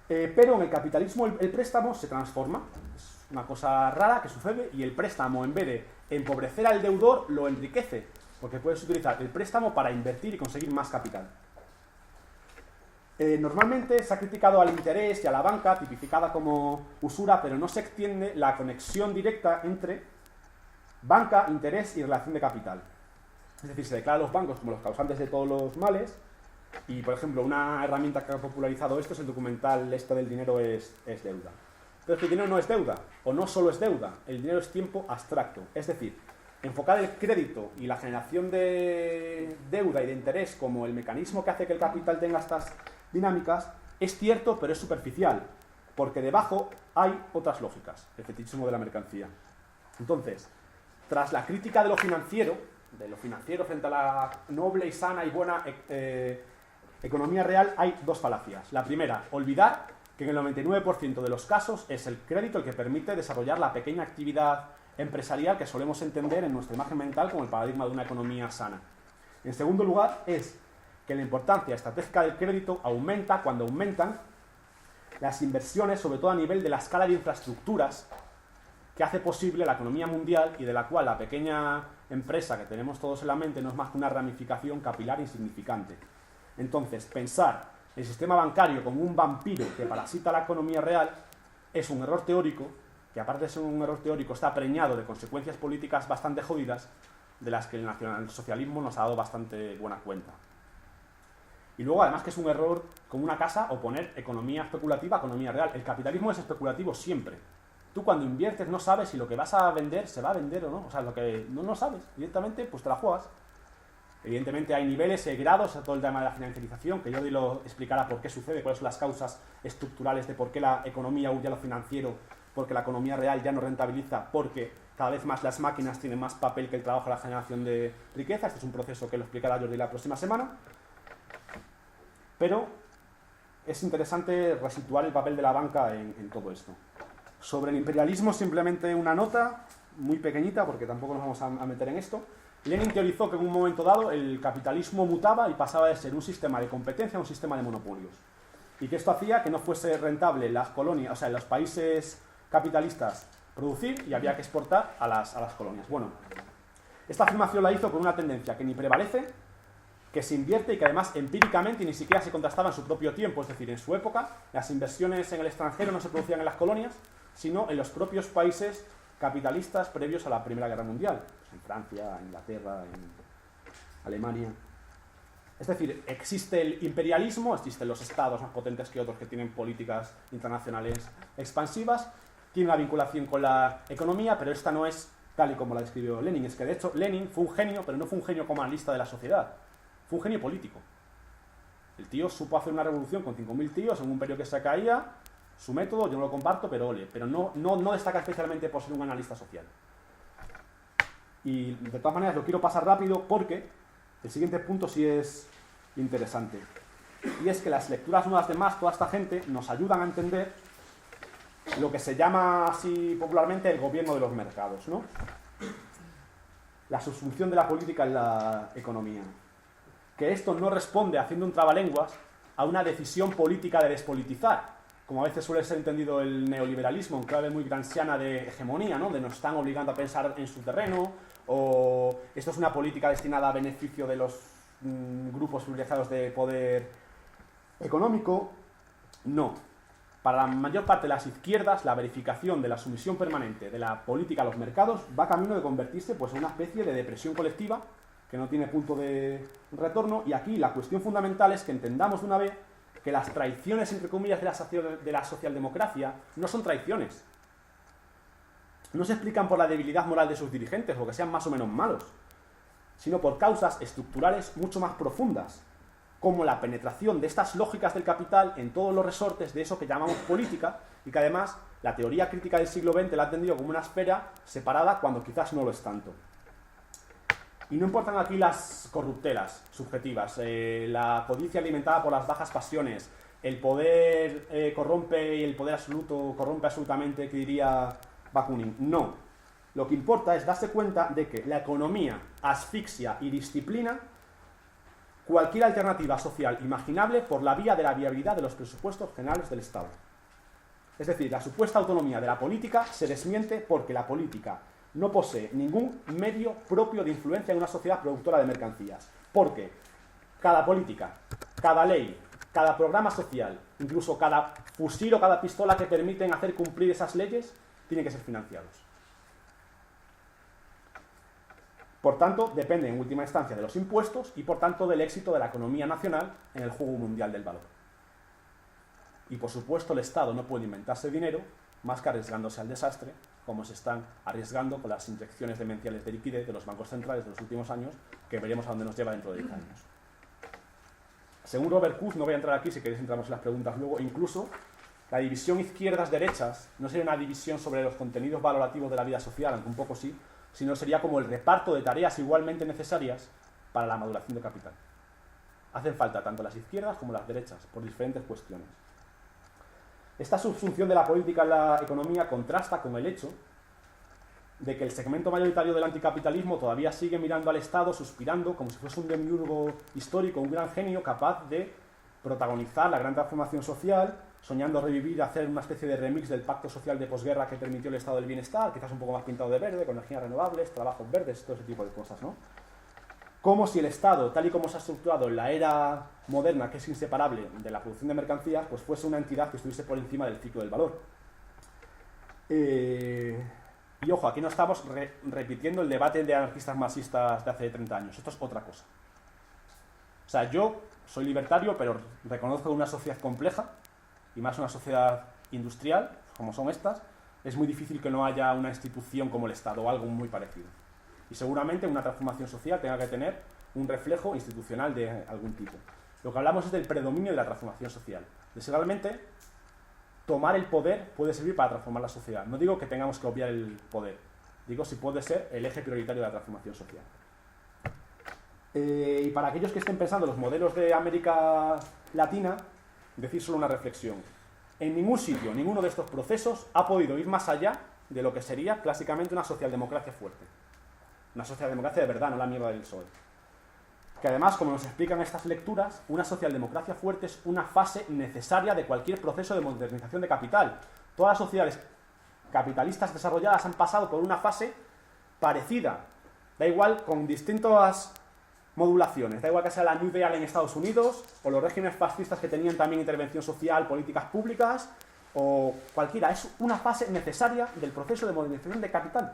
Pero en el capitalismo el préstamo se transforma, es una cosa rara que sucede, y el préstamo, en vez de empobrecer al deudor, lo enriquece, porque puedes utilizar el préstamo para invertir y conseguir más capital. Normalmente se ha criticado al interés y a la banca, tipificada como usura, pero no se extiende la conexión directa entre banca, interés y relación de capital. Es decir, se declara a los bancos como los causantes de todos los males. Y, por ejemplo, una herramienta que ha popularizado esto es el documental Esto del dinero es deuda. Entonces, el dinero no es deuda, o no solo es deuda, el dinero es tiempo abstracto. Es decir, enfocar el crédito y la generación de deuda y de interés como el mecanismo que hace que el capital tenga estas dinámicas es cierto, pero es superficial, porque debajo hay otras lógicas, el fetichismo de la mercancía. Entonces, tras la crítica de lo financiero frente a la noble y sana y buena economía real, hay dos falacias. La primera, olvidar que en el 99% de los casos es el crédito el que permite desarrollar la pequeña actividad empresarial que solemos entender en nuestra imagen mental como el paradigma de una economía sana. En segundo lugar, es que la importancia estratégica del crédito aumenta cuando aumentan las inversiones, sobre todo a nivel de la escala de infraestructuras que hace posible la economía mundial y de la cual la pequeña empresa que tenemos todos en la mente no es más que una ramificación capilar insignificante. Entonces, pensar el sistema bancario como un vampiro que parasita la economía real es un error teórico, que aparte de ser un error teórico está preñado de consecuencias políticas bastante jodidas, de las que el nacionalsocialismo nos ha dado bastante buena cuenta. Y luego, además, que es un error como una casa oponer economía especulativa a economía real. El capitalismo es especulativo siempre. Tú cuando inviertes no sabes si lo que vas a vender se va a vender o no. O sea, lo que no sabes. Directamente, pues te la juegas. Evidentemente hay niveles, grados a todo el tema de la financiarización, que yo lo explicará por qué sucede, cuáles son las causas estructurales de por qué la economía huye a lo financiero, porque la economía real ya no rentabiliza, porque cada vez más las máquinas tienen más papel que el trabajo en la generación de riqueza. Este es un proceso que lo explicará Jordi la próxima semana. Pero es interesante resituar el papel de la banca en todo esto. Sobre el imperialismo, simplemente una nota muy pequeñita, porque tampoco nos vamos a meter en esto. Lenin teorizó que en un momento dado el capitalismo mutaba y pasaba de ser un sistema de competencia a un sistema de monopolios. Y que esto hacía que no fuese rentable en las colonias, o sea, en los países capitalistas producir y había que exportar a las colonias. Bueno, esta afirmación la hizo con una tendencia que ni prevalece, que se invierte y que además empíricamente ni siquiera se contrastaba en su propio tiempo. Es decir, en su época las inversiones en el extranjero no se producían en las colonias, sino en los propios países capitalistas previos a la Primera Guerra Mundial, pues en Francia, en Inglaterra, en Alemania. Es decir, existe el imperialismo, existen los estados más potentes que otros que tienen políticas internacionales expansivas, tiene una vinculación con la economía, pero esta no es tal y como la describió Lenin. Es que de hecho Lenin fue un genio, pero no fue un genio como analista de la sociedad, fue un genio político. El tío supo hacer una revolución con 5.000 tíos en un periodo que se caía. Su método yo no lo comparto, pero no destaca especialmente por ser un analista social. Y de todas maneras lo quiero pasar rápido porque el siguiente punto sí es interesante. Y es que las lecturas nuevas de Marx, toda esta gente, nos ayudan a entender lo que se llama así popularmente el gobierno de los mercados, ¿no? La subsunción de la política en la economía. Que esto no responde, haciendo un trabalenguas, a una decisión política de despolitizar, como a veces suele ser entendido el neoliberalismo en clave muy gramsciana de hegemonía, ¿no? De nos están obligando a pensar en su terreno, o esto es una política destinada a beneficio de los grupos privilegiados de poder económico. No. Para la mayor parte de las izquierdas, la verificación de la sumisión permanente de la política a los mercados va camino de convertirse pues, en una especie de depresión colectiva que no tiene punto de retorno. Y aquí la cuestión fundamental es que entendamos de una vez que las traiciones, entre comillas, de la socialdemocracia no son traiciones. No se explican por la debilidad moral de sus dirigentes o que sean más o menos malos, sino por causas estructurales mucho más profundas, como la penetración de estas lógicas del capital en todos los resortes de eso que llamamos política, y que además la teoría crítica del siglo XX la ha entendido como una esfera separada cuando quizás no lo es tanto. Y no importan aquí las corruptelas subjetivas, la codicia alimentada por las bajas pasiones, el poder corrompe y el poder absoluto corrompe absolutamente, que diría Bakunin. No. Lo que importa es darse cuenta de que la economía asfixia y disciplina cualquier alternativa social imaginable por la vía de la viabilidad de los presupuestos generales del Estado. Es decir, la supuesta autonomía de la política se desmiente porque la política no posee ningún medio propio de influencia en una sociedad productora de mercancías. Porque cada política, cada ley, cada programa social, incluso cada fusil o cada pistola que permiten hacer cumplir esas leyes, tienen que ser financiados. Por tanto, depende en última instancia de los impuestos y por tanto del éxito de la economía nacional en el juego mundial del valor. Y por supuesto el Estado no puede inventarse dinero más que arriesgándose al desastre, como se están arriesgando con las inyecciones demenciales de liquidez de los bancos centrales de los últimos años, que veremos a dónde nos lleva dentro de 10 años. Según Robert Kuhn, no voy a entrar aquí, si queréis entramos en las preguntas luego, incluso la división izquierdas-derechas no sería una división sobre los contenidos valorativos de la vida social, aunque un poco sí, sino sería como el reparto de tareas igualmente necesarias para la maduración de capital. Hacen falta tanto las izquierdas como las derechas, por diferentes cuestiones. Esta subsunción de la política en la economía contrasta con el hecho de que el segmento mayoritario del anticapitalismo todavía sigue mirando al Estado, suspirando como si fuese un demiurgo histórico, un gran genio capaz de protagonizar la gran transformación social, soñando revivir, hacer una especie de remix del pacto social de posguerra que permitió el estado del bienestar, quizás un poco más pintado de verde, con energías renovables, trabajos verdes, todo ese tipo de cosas, ¿no? Como si el Estado, tal y como se ha estructurado en la era moderna, que es inseparable de la producción de mercancías, pues fuese una entidad que estuviese por encima del ciclo del valor. Y ojo, aquí no estamos repitiendo el debate de anarquistas marxistas de hace 30 años, esto es otra cosa. O sea, yo soy libertario, pero reconozco una sociedad compleja, y más una sociedad industrial, como son estas, es muy difícil que no haya una institución como el Estado o algo muy parecido. Y seguramente una transformación social tenga que tener un reflejo institucional de algún tipo. Lo que hablamos es del predominio de la transformación social. De si realmente tomar el poder puede servir para transformar la sociedad. No digo que tengamos que obviar el poder, digo si puede ser el eje prioritario de la transformación social. Y para aquellos que estén pensando en los modelos de América Latina, decir solo una reflexión. En ningún sitio, ninguno de estos procesos ha podido ir más allá de lo que sería clásicamente una socialdemocracia fuerte. Una socialdemocracia de verdad, no la mierda del PSOE. Que además, como nos explican estas lecturas, una socialdemocracia fuerte es una fase necesaria de cualquier proceso de modernización de capital. Todas las sociedades capitalistas desarrolladas han pasado por una fase parecida. Da igual, con distintas modulaciones. Da igual que sea la New Deal en Estados Unidos, o los regímenes fascistas que tenían también intervención social, políticas públicas, o cualquiera. Es una fase necesaria del proceso de modernización de capital.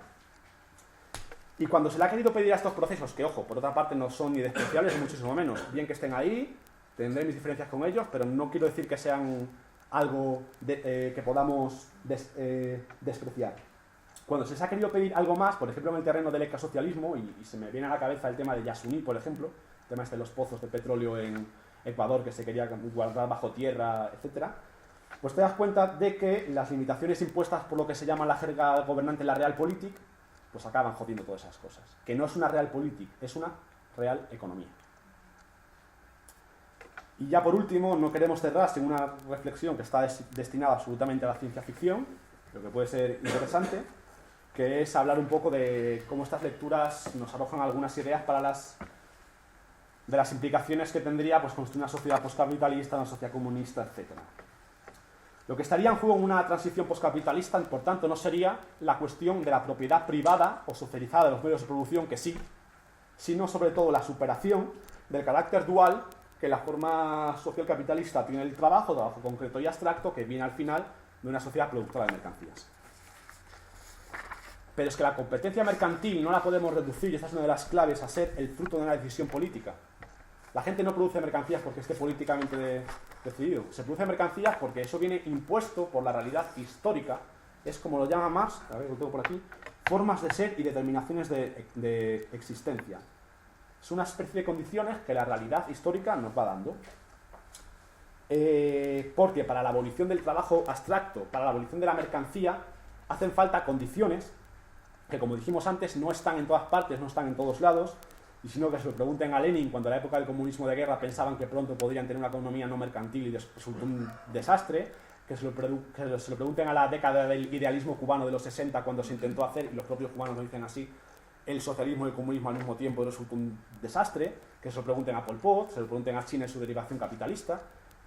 Y cuando se le ha querido pedir a estos procesos, que ojo, por otra parte no son ni despreciables ni muchísimo menos, bien que estén ahí, tendré mis diferencias con ellos, pero no quiero decir que sean algo que podamos despreciar. Cuando se les ha querido pedir algo más, por ejemplo en el terreno del ecosocialismo, y se me viene a la cabeza el tema de Yasuní, por ejemplo, el tema de los pozos de petróleo en Ecuador que se quería guardar bajo tierra, etcétera, pues te das cuenta de que las limitaciones impuestas por lo que se llama la jerga gobernante, la realpolitik, pues acaban jodiendo todas esas cosas. Que no es una realpolitik, es una real economía. Y ya por último, no queremos cerrar sin una reflexión que está destinada absolutamente a la ciencia ficción, lo que puede ser interesante, que es hablar un poco de cómo estas lecturas nos arrojan algunas ideas para de las implicaciones que tendría pues, construir una sociedad postcapitalista, una sociedad comunista, etc. Lo que estaría en juego en una transición postcapitalista, por tanto, no sería la cuestión de la propiedad privada o socializada de los medios de producción, que sí, sino sobre todo la superación del carácter dual que la forma social capitalista tiene el trabajo concreto y abstracto, que viene al final de una sociedad productora de mercancías. Pero es que la competencia mercantil no la podemos reducir, y esta es una de las claves, a ser el fruto de una decisión política. La gente no produce mercancías porque esté políticamente decidido. Se produce mercancías porque eso viene impuesto por la realidad histórica. Es como lo llama Marx, a ver, lo tengo por aquí, formas de ser y determinaciones de existencia. Es una especie de condiciones que la realidad histórica nos va dando. Porque para la abolición del trabajo abstracto, para la abolición de la mercancía, hacen falta condiciones que, como dijimos antes, no están en todas partes, no están en todos lados, y sino que se lo pregunten a Lenin, cuando en la época del comunismo de guerra pensaban que pronto podrían tener una economía no mercantil y resultó un desastre, que se lo pregunten a la década del idealismo cubano de los 60, cuando se intentó hacer, y los propios cubanos lo dicen así, el socialismo y el comunismo al mismo tiempo, resultó un desastre, que se lo pregunten a Pol Pot, se lo pregunten a China en su derivación capitalista.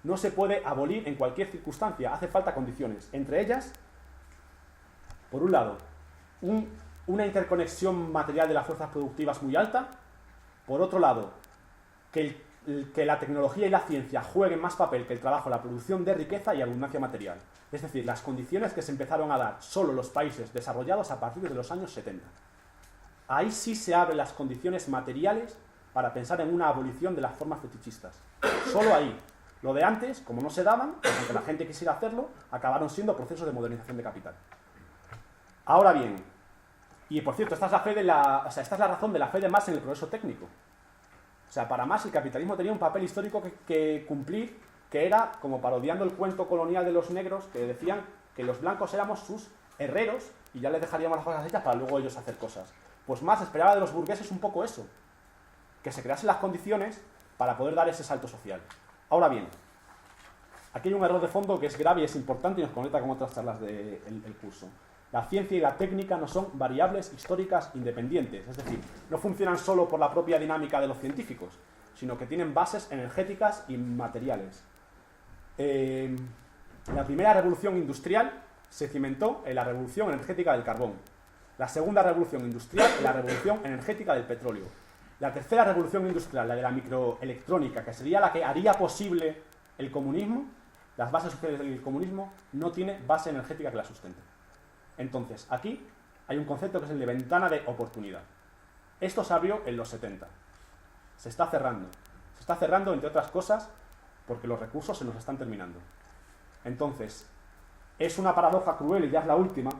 No se puede abolir en cualquier circunstancia, hace falta condiciones, entre ellas, por un lado, una interconexión material de las fuerzas productivas muy alta. Por otro lado, que la tecnología y la ciencia jueguen más papel que el trabajo, la producción de riqueza y abundancia material. Es decir, las condiciones que se empezaron a dar solo los países desarrollados a partir de los años 70. ahí sí se abren las condiciones materiales para pensar en una abolición de las formas fetichistas. Solo ahí. Lo de antes, como no se daban, pues aunque la gente quisiera hacerlo, acabaron siendo procesos de modernización de capital. Ahora bien, y por cierto, esta es la razón de la fe de Marx en el progreso técnico. O sea, para Marx el capitalismo tenía un papel histórico que cumplir, que era como parodiando el cuento colonial de los negros, que decían que los blancos éramos sus herreros y ya les dejaríamos las cosas hechas para luego ellos hacer cosas. Pues Marx esperaba de los burgueses un poco eso, que se creasen las condiciones para poder dar ese salto social. Ahora bien, aquí hay un error de fondo que es grave y es importante y nos conecta con otras charlas del curso. La ciencia y la técnica no son variables históricas independientes, es decir, no funcionan solo por la propia dinámica de los científicos, sino que tienen bases energéticas y materiales. La primera revolución industrial se cimentó en la revolución energética del carbón. La segunda revolución industrial en la revolución energética del petróleo. La tercera revolución industrial, la de la microelectrónica, que sería la que haría posible el comunismo, las bases sociales del comunismo, no tiene base energética que la sustente. Entonces, aquí hay un concepto que es el de ventana de oportunidad. Esto se abrió en los 70. Se está cerrando. Se está cerrando, entre otras cosas, porque los recursos se nos están terminando. Entonces, es una paradoja cruel, y ya es la última,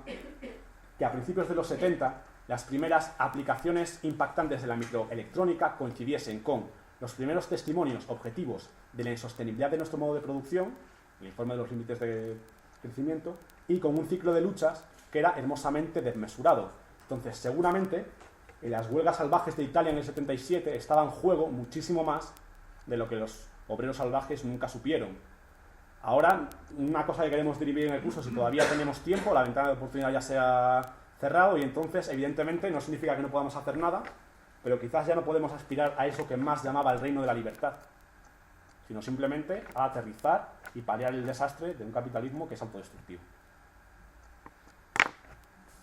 que a principios de los 70 las primeras aplicaciones impactantes de la microelectrónica coincidiesen con los primeros testimonios objetivos de la insostenibilidad de nuestro modo de producción, el informe de los límites de crecimiento, y con un ciclo de luchas que era hermosamente desmesurado. Entonces, seguramente, en las huelgas salvajes de Italia en el 77 estaba en juego muchísimo más de lo que los obreros salvajes nunca supieron. Ahora, una cosa que queremos dirimir en el curso, si todavía tenemos tiempo, la ventana de oportunidad ya se ha cerrado y entonces, evidentemente, no significa que no podamos hacer nada, pero quizás ya no podemos aspirar a eso que Marx llamaba el reino de la libertad, sino simplemente a aterrizar y paliar el desastre de un capitalismo que es autodestructivo.